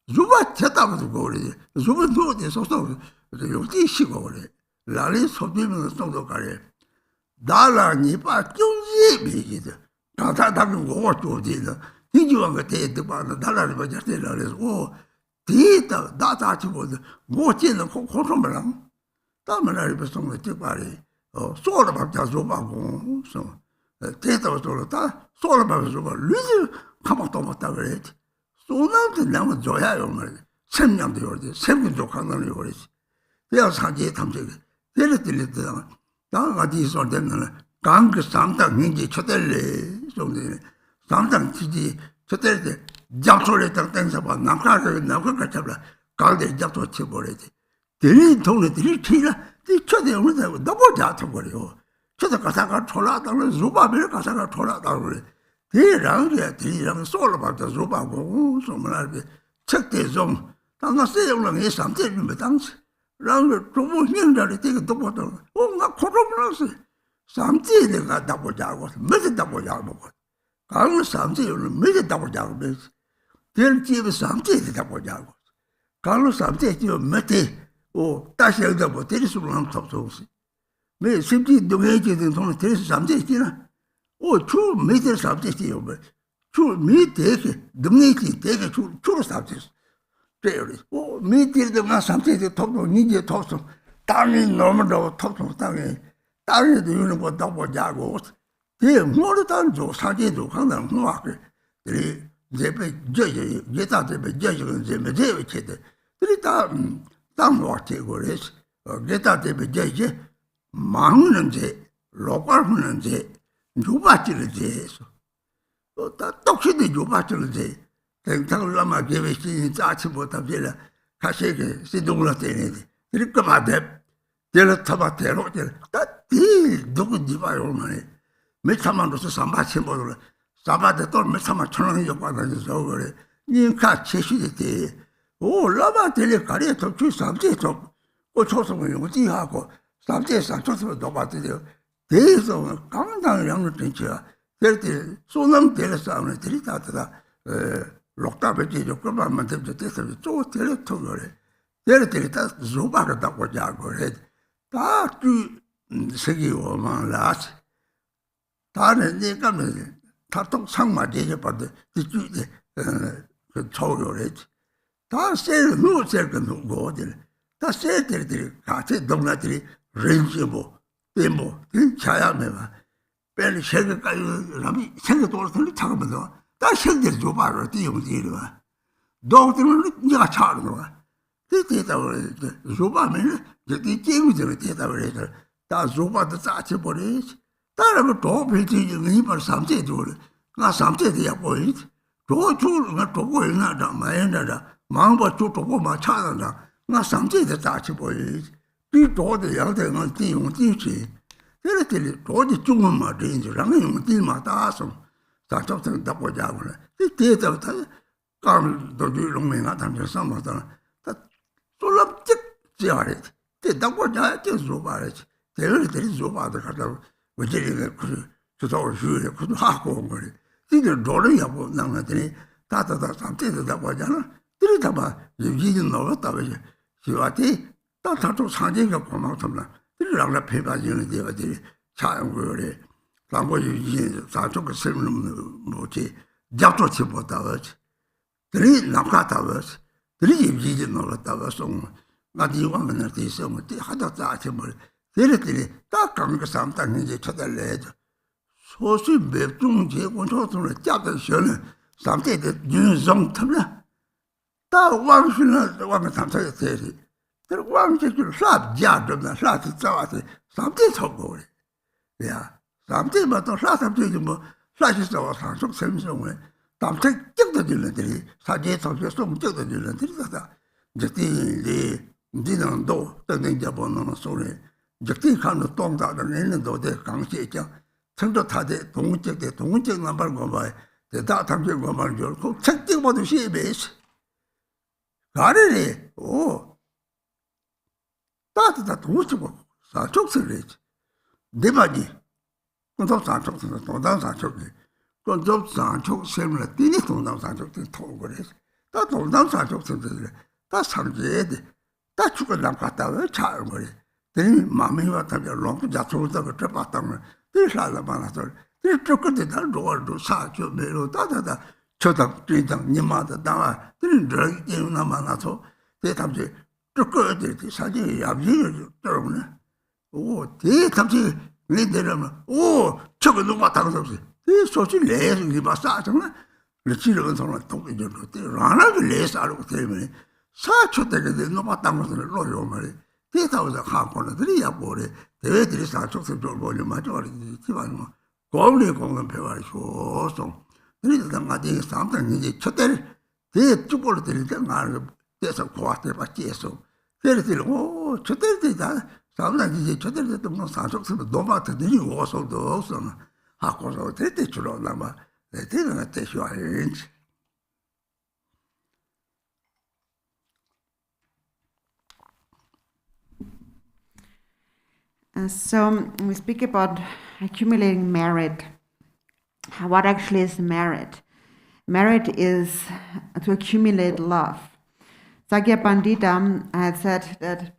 루바 쳤다고도 그래. 루바 누구한테 소소 여기 시고 그래. 라리 소비면 소도 가래. 나라니 봐 중지 비기다. 다다다는 거 어쩌지다. 이주한 거 대도 봐도 나라를 봐 잡대라서 오 뒤다 다다치고도 뭐 찌는 고소만 다만을 벗은 거 말이 소를 받자 줘봐고 소 대도 소를 다 소를 받아 줘봐. 리즈 가만도 못다 그랬지. 소나한테 나면 줘야요 말이야. 샘량도 요러지. 샘근 족하는 요러지. 내가 사지에 탐색을. 때렸더니 나가 뒤에서 되면 강그 삼당 인지 쳐들래. something sometimes she 저때 잡소리 딱 땡서봐 남가를 남가 잡라 가게 잡소 쳐버리지 들이 동네 들이 튀라 뒤쳐대 오는다고 너무 잡아버려 저도 가사가 돌아다는 루바벨 가사가 돌아다는 대랑게 들이랑 소를 받아 루바고 소문알비 책대 좀 당가 세용랑 해 삼대는 당시 랑을 좀 힘들게 되게 또 보다 뭔가 코로나서 삼대가 잡아보자고 몇대 잡아보자고 강을 삼대를 몇대 잡아보자고 될 집에 삼대를 잡아보자고 강을 삼대 지금 몇대 오 다시 여기다 뭐 데릴 수는 없어 매 심지 동해지는 돈을 데릴 수 삼대 있지나 오주 몇대 삼대 있지요 주 몇대 동해지 되게 주로 삼대 그래 오 몇대도 나 삼대도 톱도 니제 톱도 땅이 너무도 톱도 땅에도 이런 거 보자고 대 뭐를 단조 사제도 항상 뭐하게 이 제베 저저 예다 제베 저저 제베 제베 체데 그리다 땅와 제고레스 예다 제베 저저 망는 제 로컬는 제 유바치를 제서 또다 똑시도 유바치를 제 땡탕라마 제베시 자치 못하게라 가시게 시동을 때네 그러니까 마대 제가 타바테로 다디 누구지 봐요 말에 메타만도서 삼바치 모르라 사바데 또 메타만 천원이 받아서 그래 니가 제시대 오 라바 텔레 가리에 더 주삼제 좀 초성을 용지하고 삼제상 초성을 더 받으려 대해서 강당량을 된지야 될때 소남 될싸움을 들이다다 록답에 제조 그만만 되면 됐어 또 텔레토 그래 텔레 다 조바가 다 고자고 그래 다주 세계오만 라스 다른 데가면 다통 상마제je 받을 뒤주데 그 초요래지 다 세르 누세르 누고들 다 세르들이 같이 동나들이 렌지보 데모 차야메마 벨 셰가까지 라미 생각 돌을 타고면서 다 생들 줘봐라 띄우지리와 도들은 네가 차는 거야 대대다를 줘봐면 저기 깨우지를 대다를 해서 다 줘봐도 짜치 버리지 다른 거 배치는 이발 삼제도를 나 삼제도야 보이 조조가 도고 있나다 마연다다 망바 조도고 마 차다다 나 삼제도 짜치 보이 이 도도 양대는 띄우지 그래들 도지 중문마 된지랑 용 띠마 다서 자적선 답고 자고래 이 대다다 감도 주롱맹아 담저 삼마다 다 솔랍직 지하래 대답고 자게 줘봐야지 대를 줘봐도 가다 왜저리가 그 저도 주에 그도 하고 거리 이들 노래하고 나한테 다다다 삼때다 보잖아 들이다봐 여기는 넣었다 왜 지와티 다다도 상제가 고마웠나 들이랑나 배바지는 데가들이 차용 거래 라고 이제 사쪽 그 설명 뭐지 잡초치 보다지 들이 나가다지 들이 여기 넣었다 와서 나디 와면 돼서 뭐 하다 짜지 뭘 데레데레 딱 강가 삼당 이제 쳐달래죠. 소수 몇종 제고 소수를 잡던 시는 삼대의 윤성 탑라. 다 왕신은 왕가 삼사에 대리. 그 왕제줄 삽자도나 삽지 잡아서 삼대 쳐고 그래. 야, 삼대마다 삽삼대 뭐 삽지서 상속 sem성을 담택 적도 들는들이 사제 성격 좀 적도 들는들이 다. 이제 니는 또等着보는 소리 적대 칸도 동다는 애는 도대 강시죠. 청도 타대 동문적대 동문적 남발 거 봐. 대다 탐정 거 말죠. 그 책찍 모두 시베스. 가르리 오. 따뜻다 동무치고 사촉설이지. 내 말이 그도 사촉설 동당 사촉이. 그도 사촉 설을 뛰니 동당 사촉이 통고 그래서. 다 동당 사촉설들 다 상제돼. 다 죽을 남 갔다 왜 차는 거래. 내 마음이 왔다면 롱도 잡초다가 잡았다면 내 살아 많아서 내 죽을 날 로얼도 사죠 매로 다다다 저당 뒤당 니마다 나와 늘 이유나 많아서 내 담지 죽을 때 사지 야비를 떨어네. 오, 대 담지 내 내려면 오, 저거 누가 당서 없어. 이 소식 내서 이봐 싸잖아. 그치는 사람 동의적으로 때라나게 내서하고 때문에 사초대게 누가 당서를 로요 말이 대사오자 하고는 들이야 보래. 대회들이 사촉서 좀 보려 맞아버리지. 집안 뭐 고리 공간 배워리 소송. 그래서 나한테 삼당 이제 첫대를 대 쭉볼로 들이다 나를 대서 고아때 받지에서. 그래서 오 첫대를 다 삼당 이제 첫대를 또 사촉서도 노마트 들이 오서도 없어. 하고서 대대 주로 남아 대대는 대쇼아인지. So we speak about accumulating merit. What actually is merit? Merit is to accumulate love. Sagya Pandita had said that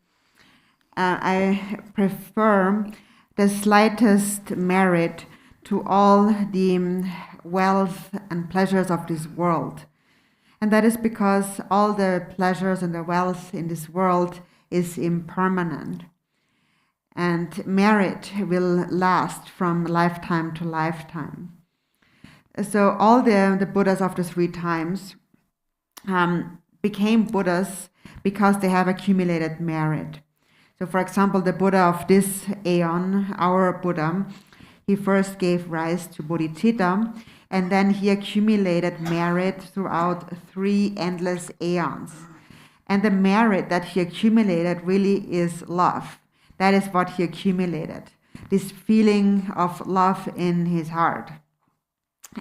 I prefer the slightest merit to all the wealth and pleasures of this world. And that is because all the pleasures and the wealth in this world is impermanent. And merit will last from lifetime to lifetime. So all the Buddhas of the three times became Buddhas because they have accumulated merit. So for example, the Buddha of this aeon, our Buddha, he first gave rise to bodhichitta, and then he accumulated merit throughout 3 endless aeons. And the merit that he accumulated really is love. That is what he accumulated, this feeling of love in his heart.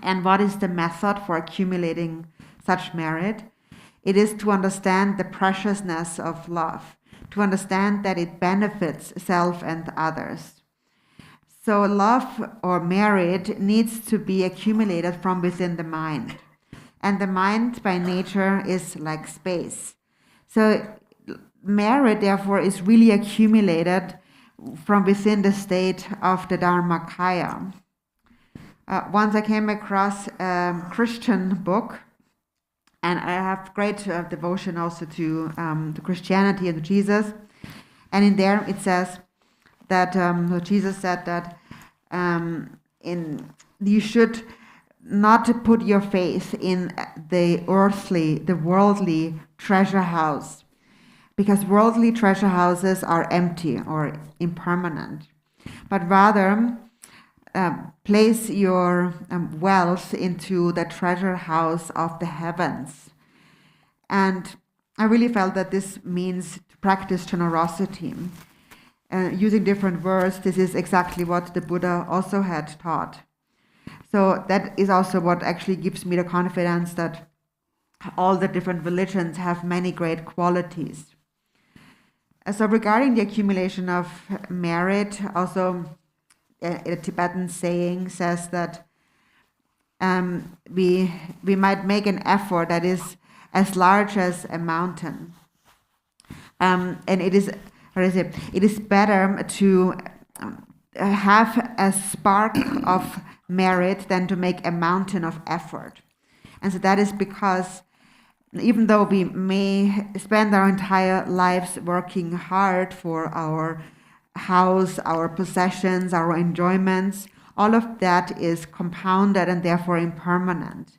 And what is the method for accumulating such merit? It is to understand the preciousness of love, to understand that it benefits self and others. So love or merit needs to be accumulated from within the mind. And the mind by nature is like space. So merit, therefore, is really accumulated from within the state of the Dharmakaya. Once I came across a Christian book, and I have great devotion also to Christianity and to Jesus. And in there it says that Jesus said that you should not put your faith in the earthly, the worldly treasure house, because worldly treasure houses are empty or impermanent, but rather place your wealth into the treasure house of the heavens. And I really felt that this means to practice generosity. Using different words, this is exactly what the Buddha also had taught. So that is also what actually gives me the confidence that all the different religions have many great qualities. So regarding the accumulation of merit, also a Tibetan saying says that we might make an effort that is as large as a mountain, and it is better to have a spark of merit than to make a mountain of effort. And so that is because even though we may spend our entire lives working hard for our house, our possessions, our enjoyments, all of that is compounded and therefore impermanent.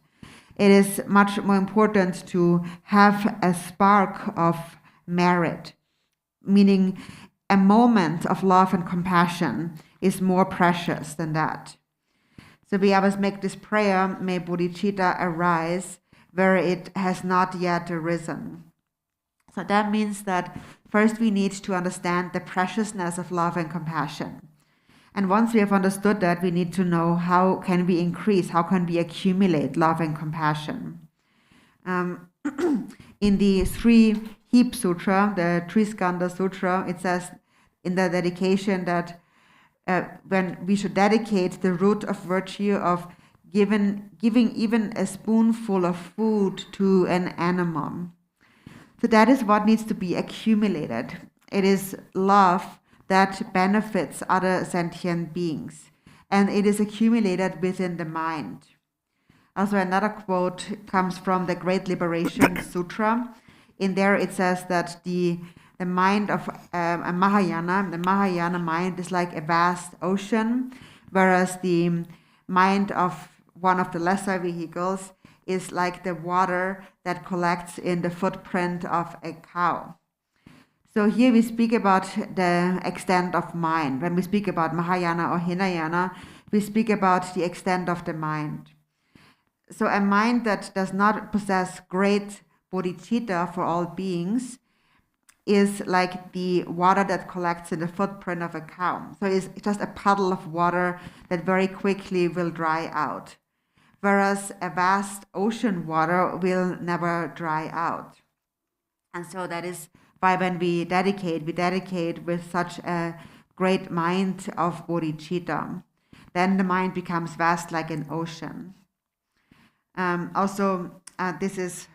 It is much more important to have a spark of merit, meaning a moment of love and compassion is more precious than that. So we always make this prayer, may bodhicitta arise where it has not yet arisen. So that means that first we need to understand the preciousness of love and compassion. And once we have understood that, we need to know how can we increase, how can we accumulate love and compassion. In the Sri Heap Sutra, the Triskanda Sutra, it says in the dedication that when we should dedicate the root of virtue of giving even a spoonful of food to an animal. So that is what needs to be accumulated. It is love that benefits other sentient beings, and it is accumulated within the mind. Also, another quote comes from the Great Liberation Sutra. In there it says that the mind of a Mahayana, the Mahayana mind is like a vast ocean, whereas the mind of one of the lesser vehicles is like the water that collects in the footprint of a cow. So here we speak about the extent of mind. When we speak about Mahayana or Hinayana, we speak about the extent of the mind. So a mind that does not possess great bodhicitta for all beings is like the water that collects in the footprint of a cow. So it's just a puddle of water that very quickly will dry out. Whereas a vast ocean water will never dry out. And so that is why when we dedicate with such a great mind of bodhicitta. Then the mind becomes vast like an ocean. This is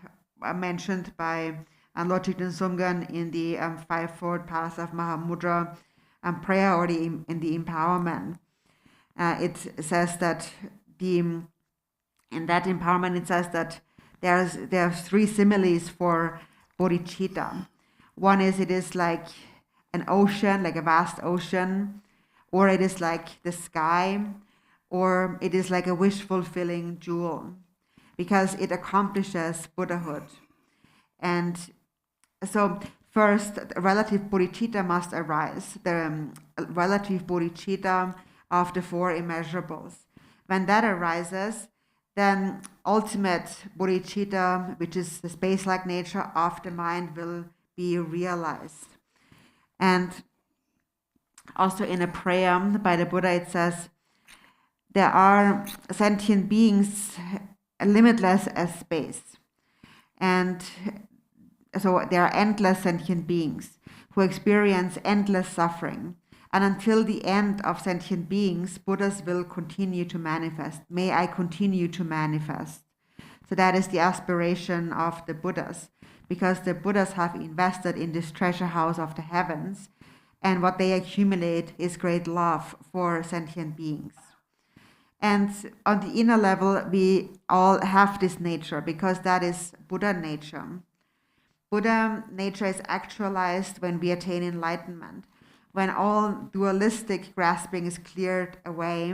mentioned by Lord Thich Sumgön in the Fivefold Path of Mahamudra prayer, or in the empowerment. It says that in that empowerment, it says that there are 3 similes for bodhicitta. One is it is like an ocean, like a vast ocean, or it is like the sky, or it is like a wish-fulfilling jewel, because it accomplishes Buddhahood. And so first, the relative bodhicitta must arise, the relative bodhicitta of the four immeasurables. When that arises, then ultimate bodhicitta, which is the space-like nature of the mind, will be realized. And also in a prayer by the Buddha, it says, there are sentient beings limitless as space. And so there are endless sentient beings who experience endless suffering. And until the end of sentient beings, Buddhas will continue to manifest. May I continue to manifest. So that is the aspiration of the Buddhas, because the Buddhas have invested in this treasure house of the heavens, and what they accumulate is great love for sentient beings. And on the inner level, we all have this nature, because that is Buddha nature. Buddha nature is actualized when we attain enlightenment, when all dualistic grasping is cleared away,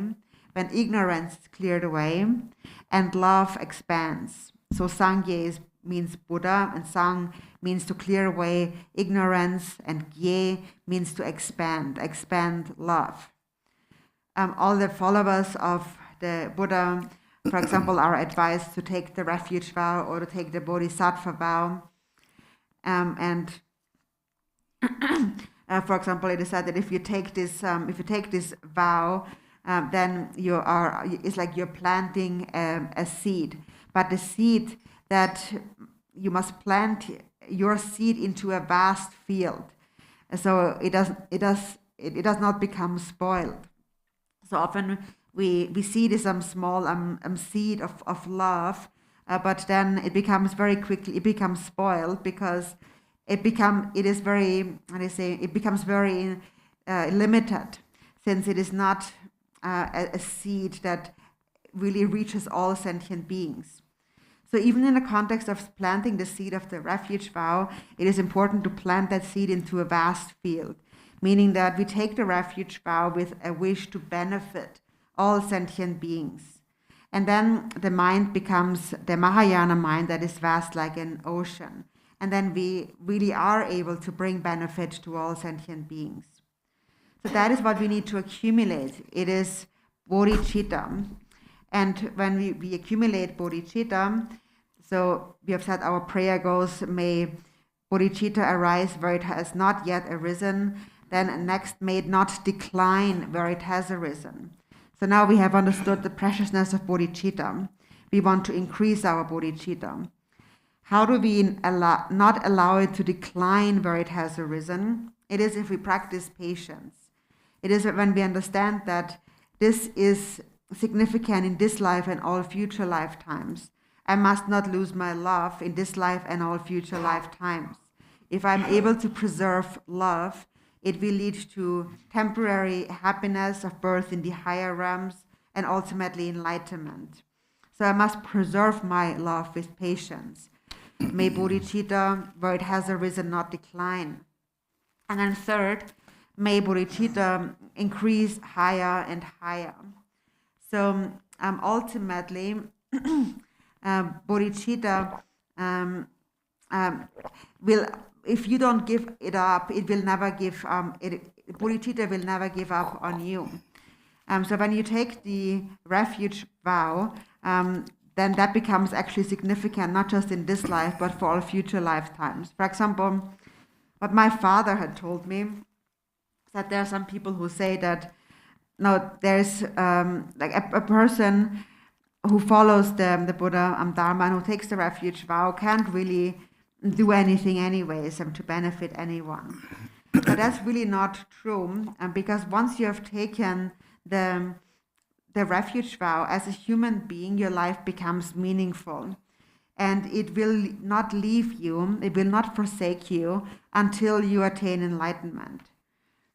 when ignorance is cleared away, and love expands. So Sangye means Buddha, and Sang means to clear away ignorance, and Gye means to expand love. All the followers of the Buddha, for example, are advised to take the refuge vow or to take the bodhisattva vow. For example, it is said that if you take this vow, then it's like you're planting a seed. But the seed that you must plant your seed into a vast field, so it does not become spoiled. So often we see this small seed of love, but then it becomes very quickly spoiled, because it becomes very limited, since it is not a seed that really reaches all sentient beings. So even in the context of planting the seed of the refuge vow, it is important to plant that seed into a vast field, meaning that we take the refuge vow with a wish to benefit all sentient beings. And then the mind becomes the Mahayana mind that is vast like an ocean. And then we really are able to bring benefit to all sentient beings. So that is what we need to accumulate. It is bodhicitta. And when we accumulate bodhicitta, so we have said our prayer goes, may bodhicitta arise where it has not yet arisen, then next may it not decline where it has arisen. So now we have understood the preciousness of bodhicitta. We want to increase our bodhicitta. How do we not allow it to decline where it has arisen? It is if we practice patience. It is when we understand that this is significant in this life and all future lifetimes. I must not lose my love in this life and all future lifetimes. If I'm able to preserve love, it will lead to temporary happiness of birth in the higher realms and ultimately enlightenment. So I must preserve my love with patience. May bodhicitta, where it has arisen, not decline. And then third, may bodhicitta increase higher and higher. So ultimately, bodhicitta will, if you don't give it up, it will never give. Bodhicitta will never give up on you. So when you take the refuge vow, then that becomes actually significant, not just in this life, but for all future lifetimes. For example, what my father had told me, that there are some people who say that, no, there's like a person who follows the Buddha Dharma and who takes the refuge vow can't really do anything anyways to benefit anyone. But that's really not true, because once you have taken the refuge vow as a human being, your life becomes meaningful. And it will not leave you, it will not forsake you until you attain enlightenment.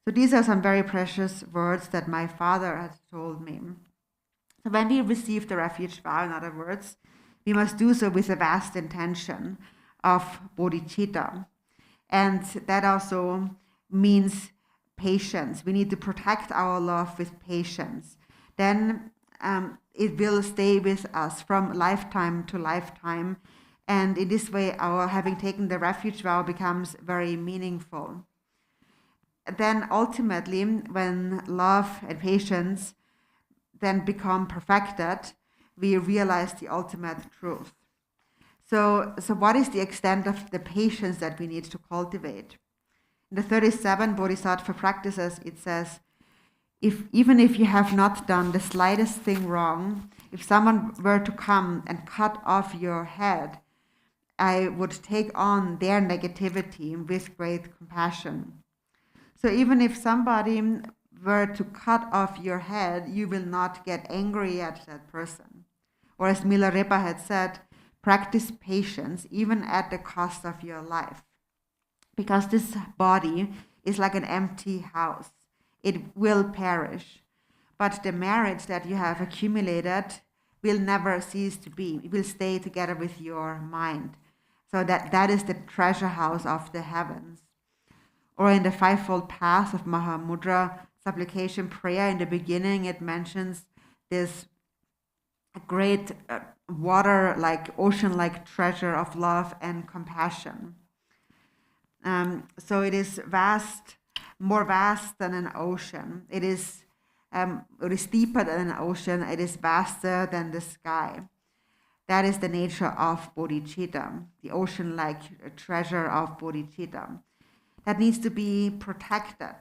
So these are some very precious words that my father had told me. So when we receive the refuge vow, in other words, we must do so with a vast intention of bodhicitta. And that also means patience. We need to protect our love with patience. Then it will stay with us from lifetime to lifetime. And in this way, our having taken the refuge vow becomes very meaningful. Then ultimately, when love and patience then become perfected, we realize the ultimate truth. So what is the extent of the patience that we need to cultivate? In the 37 Bodhisattva practices, it says, even if you have not done the slightest thing wrong, if someone were to come and cut off your head, I would take on their negativity with great compassion. So even if somebody were to cut off your head, you will not get angry at that person. Or as Milarepa had said, practice patience even at the cost of your life. Because this body is like an empty house. It will perish. But the merit that you have accumulated will never cease to be. It will stay together with your mind. So that is the treasure house of the heavens. Or in the fivefold path of Mahamudra supplication prayer, in the beginning it mentions this great water-like, ocean-like treasure of love and compassion. So it is vast, more vast than an ocean. It is deeper than an ocean. It is vaster than the sky. That is the nature of bodhicitta, the ocean-like treasure of bodhicitta. That needs to be protected.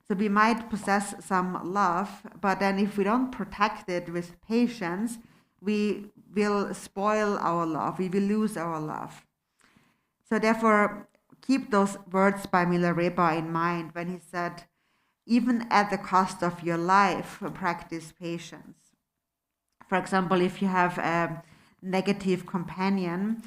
So we might possess some love, but then if we don't protect it with patience, we will spoil our love. We will lose our love. So therefore, keep those words by Milarepa in mind when he said, even at the cost of your life, practice patience. For example, if you have a negative companion,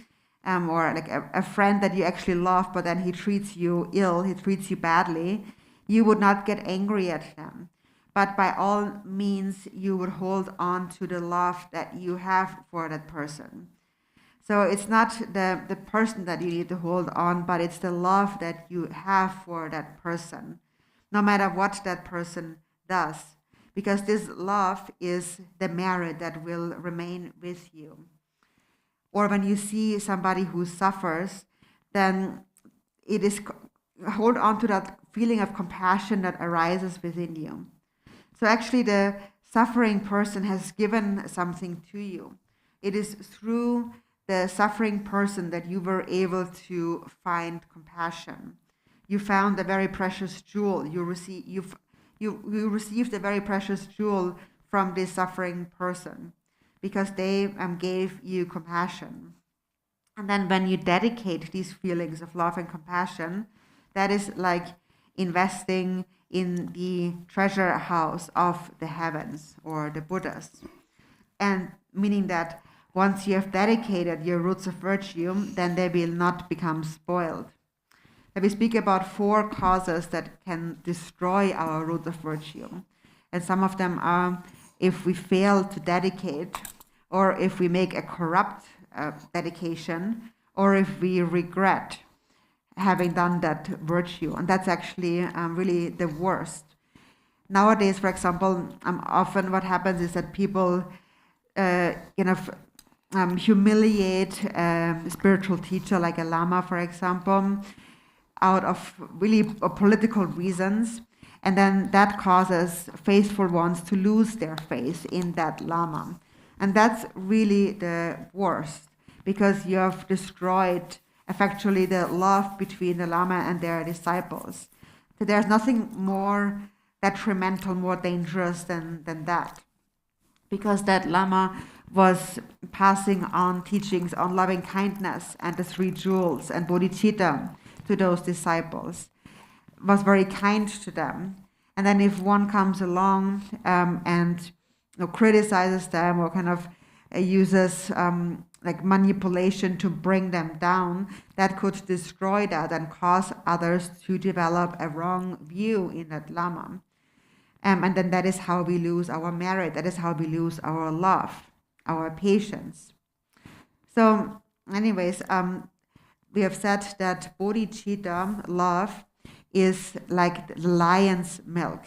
or like a friend that you actually love, but then he treats you ill, he treats you badly, you would not get angry at him. But by all means, you would hold on to the love that you have for that person. So it's not the person that you need to hold on, but it's the love that you have for that person, no matter what that person does. Because this love is the merit that will remain with you. Or when you see somebody who suffers, then it is hold on to that feeling of compassion that arises within you. So actually the suffering person has given something to you. It is through the suffering person that you were able to find compassion. You found a very precious jewel. You received a very precious jewel from this suffering person, because they gave you compassion. And then when you dedicate these feelings of love and compassion, that is like investing in the treasure house of the heavens or the Buddhas. And meaning that once you have dedicated your roots of virtue, then they will not become spoiled. And we speak about 4 causes that can destroy our root of virtue. And some of them are if we fail to dedicate, or if we make a corrupt dedication, or if we regret having done that virtue. And that's actually really the worst. Nowadays, for example, often what happens is that people humiliate a spiritual teacher like a lama, for example, out of really political reasons. And then that causes faithful ones to lose their faith in that lama. And that's really the worst, because you have destroyed effectually the love between the lama and their disciples. So there's nothing more detrimental, more dangerous than that. Because that lama was passing on teachings on loving kindness and the 3 jewels and bodhicitta to those disciples, was very kind to them. And then if one comes along and criticizes them or kind of uses like manipulation to bring them down, that could destroy that and cause others to develop a wrong view in that lama. And then that is how we lose our merit. That is how we lose our love, our patience. So anyways, we have said that bodhicitta, love, is like the lion's milk.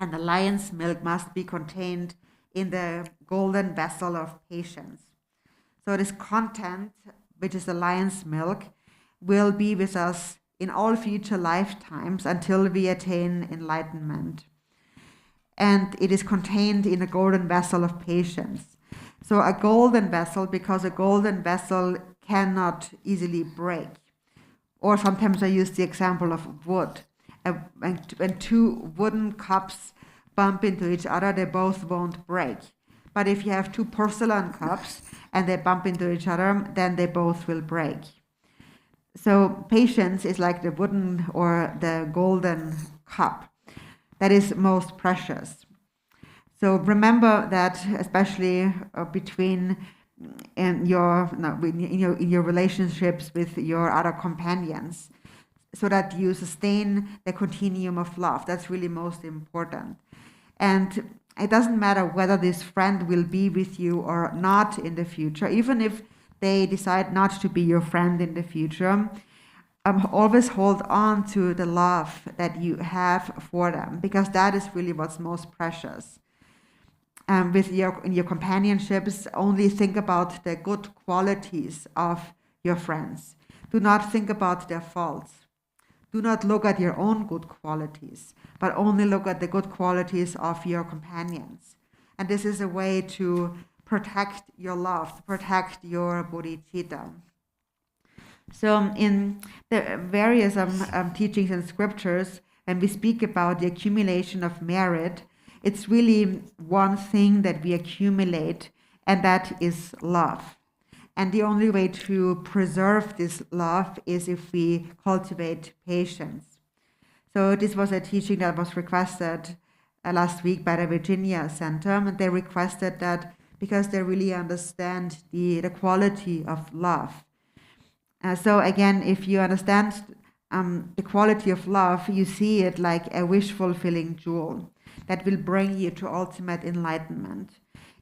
And the lion's milk must be contained in the golden vessel of patience. So this content, which is the lion's milk, will be with us in all future lifetimes until we attain enlightenment. And it is contained in a golden vessel of patience. So a golden vessel, because a golden vessel cannot easily break. Or sometimes I use the example of wood. When two wooden cups bump into each other, they both won't break. But if you have two porcelain cups and they bump into each other, then they both will break. So patience is like the wooden or the golden cup that is most precious. So remember that, especially between in your relationships with your other companions, so that you sustain the continuum of love. That's really most important. And it doesn't matter whether this friend will be with you or not in the future, even if they decide not to be your friend in the future. Always hold on to the love that you have for them, because that is really what's most precious. In your companionships, only think about the good qualities of your friends. Do not think about their faults. Do not look at your own good qualities, but only look at the good qualities of your companions. And this is a way to protect your love, to protect your bodhichitta. So in the various teachings and scriptures, when we speak about the accumulation of merit, it's really one thing that we accumulate, and that is love. And the only way to preserve this love is if we cultivate patience. So this was a teaching that was requested last week by the Virginia Center, and they requested that because they really understand the quality of love. So again, if you understand the quality of love, you see it like a wish-fulfilling jewel that will bring you to ultimate enlightenment.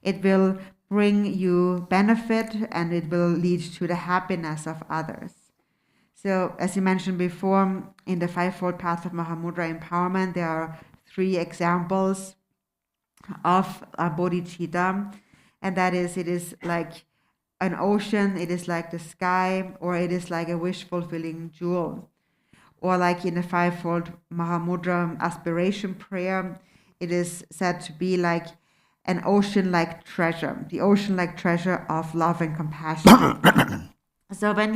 It will bring you benefit, and it will lead to the happiness of others. So as you mentioned before, in the Fivefold Path of Mahamudra Empowerment, there are 3 examples of bodhicitta, and that is, it is like an ocean, it is like the sky, or it is like a wish-fulfilling jewel. Or like in the Fivefold Mahamudra Aspiration Prayer, it is said to be like an ocean-like treasure, the ocean-like treasure of love and compassion. So when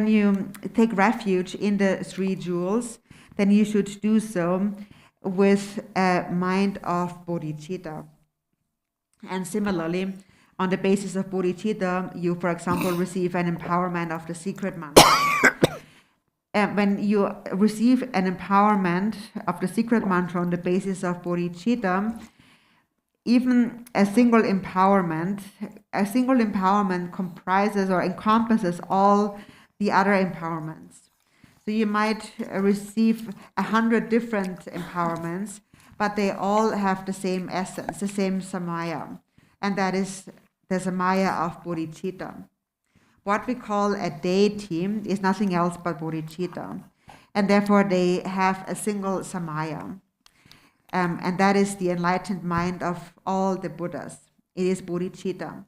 you take refuge in the 3 jewels, then you should do so with a mind of bodhicitta. And similarly, on the basis of bodhicitta, you, for example, receive an empowerment of the secret mantra. When you receive an empowerment of the secret mantra on the basis of bodhicitta, even a single empowerment comprises or encompasses all the other empowerments. So you might receive 100 different empowerments, but they all have the same essence, the same samaya, and that is the samaya of bodhicitta. What we call a deity is nothing else but bodhicitta, and therefore they have a single samaya. And that is the enlightened mind of all the Buddhas. It is bodhicitta.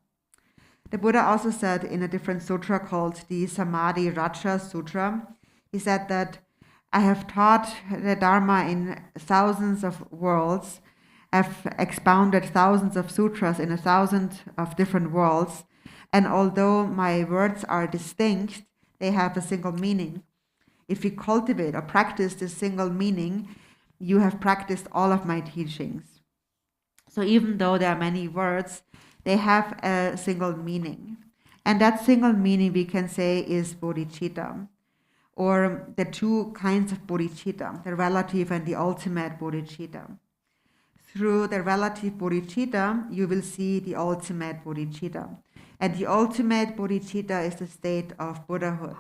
The Buddha also said in a different sutra called the Samadhi Raja Sutra, he said that I have taught the Dharma in thousands of worlds, I've expounded thousands of sutras in 1,000 of different worlds, and although my words are distinct, they have a single meaning. If you cultivate or practice this single meaning, you have practiced all of my teachings. So even though there are many words, they have a single meaning. And that single meaning, we can say, is bodhicitta, or the 2 kinds of bodhicitta, the relative and the ultimate bodhicitta. Through the relative bodhicitta, you will see the ultimate bodhicitta. And the ultimate bodhicitta is the state of Buddhahood,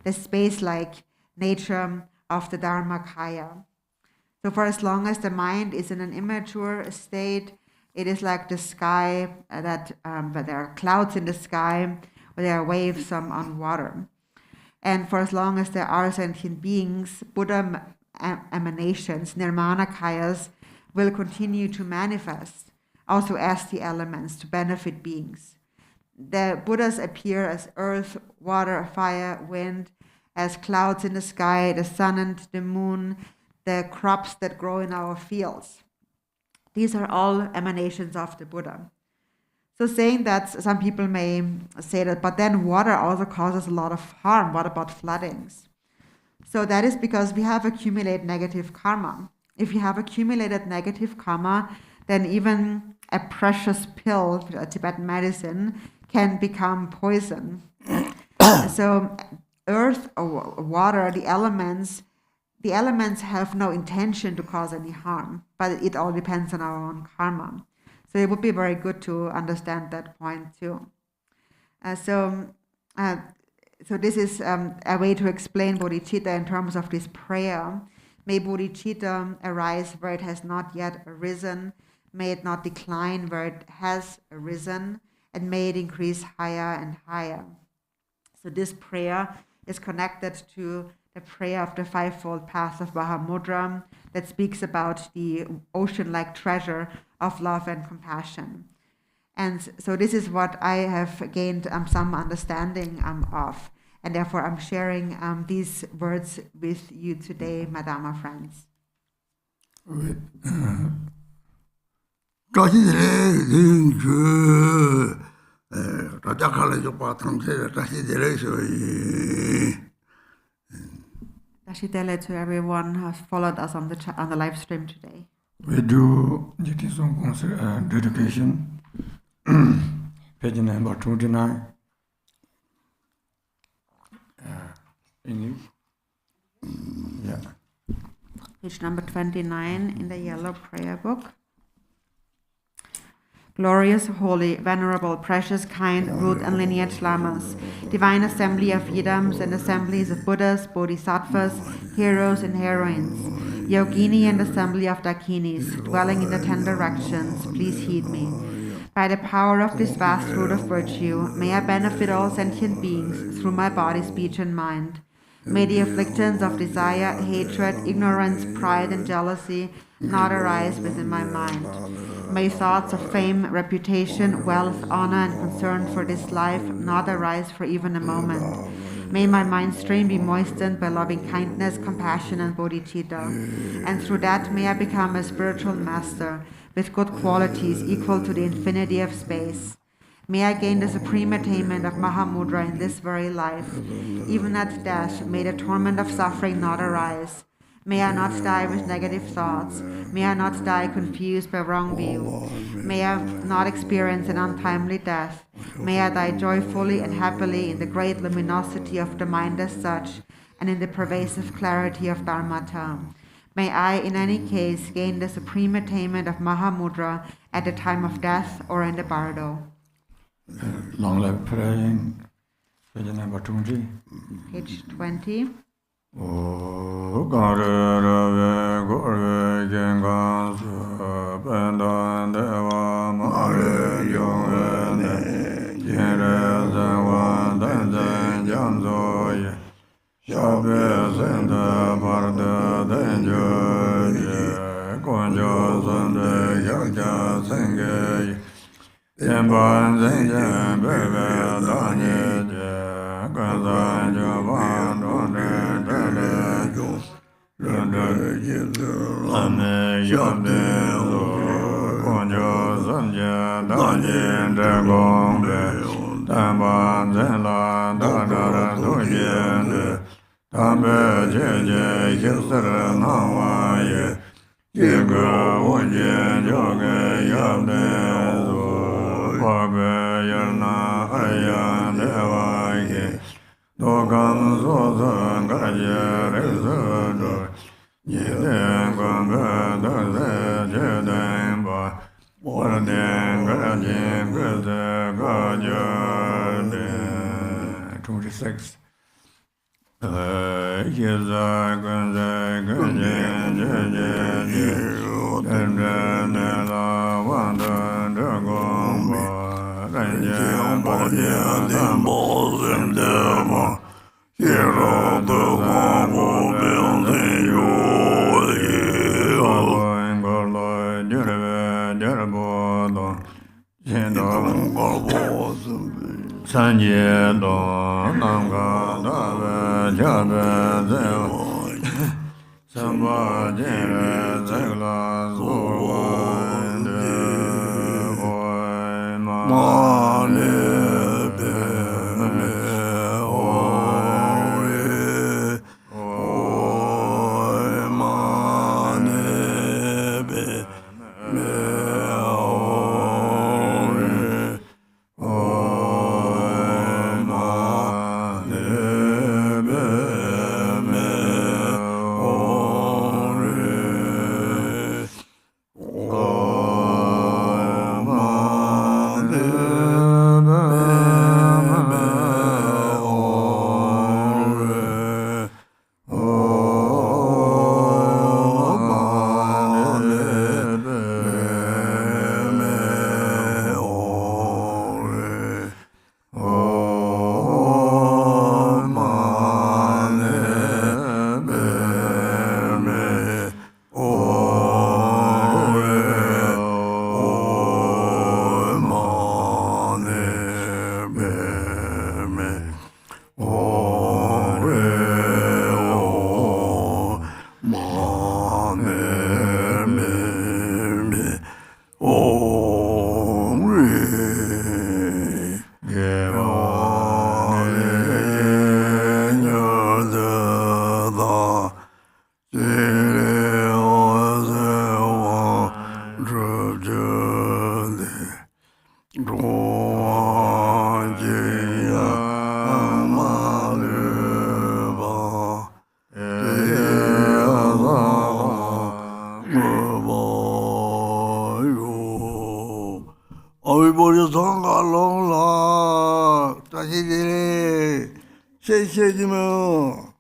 the space-like nature of the Dharmakaya. So for as long as the mind is in an immature state, it is like the sky where there are clouds in the sky, where there are waves on water. And for as long as there are sentient beings, Buddha emanations, nirmanakayas, will continue to manifest also as the elements to benefit beings. The Buddhas appear as earth, water, fire, wind, as clouds in the sky, the sun and the moon, the crops that grow in our fields. These are all emanations of the Buddha. So saying that, some people may say that, but then water also causes a lot of harm. What about floodings? So that is because we have accumulated negative karma. If you have accumulated negative karma, then even a precious pill, Tibetan medicine, can become poison. So earth or water, the elements have no intention to cause any harm, but it all depends on our own karma. So it would be very good to understand that point too. So this is a way to explain bodhicitta in terms of this prayer. May bodhicitta arise where it has not yet arisen. May it not decline where it has arisen. And may it increase higher and higher. So this prayer is connected to the prayer of the fivefold path of Mahamudra that speaks about the ocean-like treasure of love and compassion. And so this is what I have gained some understanding of. And therefore I'm sharing these words with you today, my Dharma friends. Dashitele to everyone who has followed us on the live stream today. We do Jikisong dedication, page number 29. English? Yeah. Page number 29 in the yellow prayer book. Glorious, holy, venerable, precious, kind, root and lineage lamas, divine assembly of yidams and assemblies of Buddhas, bodhisattvas, heroes and heroines, yogini and assembly of dakinis, dwelling in the 10 directions, please heed me. By the power of this vast root of virtue, may I benefit all sentient beings through my body, speech and mind. May the afflictions of desire, hatred, ignorance, pride and jealousy not arise within my mind. May thoughts of fame, reputation, wealth, honor, and concern for this life not arise for even a moment. May my mind stream be moistened by loving kindness, compassion, and bodhicitta. And through that may I become a spiritual master with good qualities equal to the infinity of space. May I gain the supreme attainment of Mahamudra in this very life. Even at death, may the torment of suffering not arise. May I not die with negative thoughts. May I not die confused by wrong view. May I not experience an untimely death. May I die joyfully and happily in the great luminosity of the mind as such, and in the pervasive clarity of Dharmata. May I, in any case, gain the supreme attainment of Mahamudra at the time of death or in the bardo. Long life praying, page number 20. Page 20. O Garche Rinpoche Gengan Su Pendan Deva Mare Yongene Jere Zengwan Danzen Janzo Ye Shabe Sende Parde Denjo Ye Konjo Sende Yakja Senge Ye Yenban Zenjen Bebe Danye Je Ganzan Joban Donde Lame Yabde Lo Konjo Sanje Danye Degombe Tamban Zenla Dadara Dojende Tambe Jeje Kisere Nawaye Yiga Wonje Joge Yabde Zo Pabe Yerna Ayan Devaye Dogam Zozan Gaje Rezodo Yeden Gombe Doze Jeden Ba Warden Gaje Geze Gaje 26 Yeza Gaje Gaje Nela Wanda Dagomba Ranje Badia Dambo Zendema Hero the Homo Building Yo Ingolo Jerebe Jerebo 天道我三界道南嘎大悲加悲在三八戒在拉苏万的爱玛尼贝美爱玛尼贝美。谢谢你们。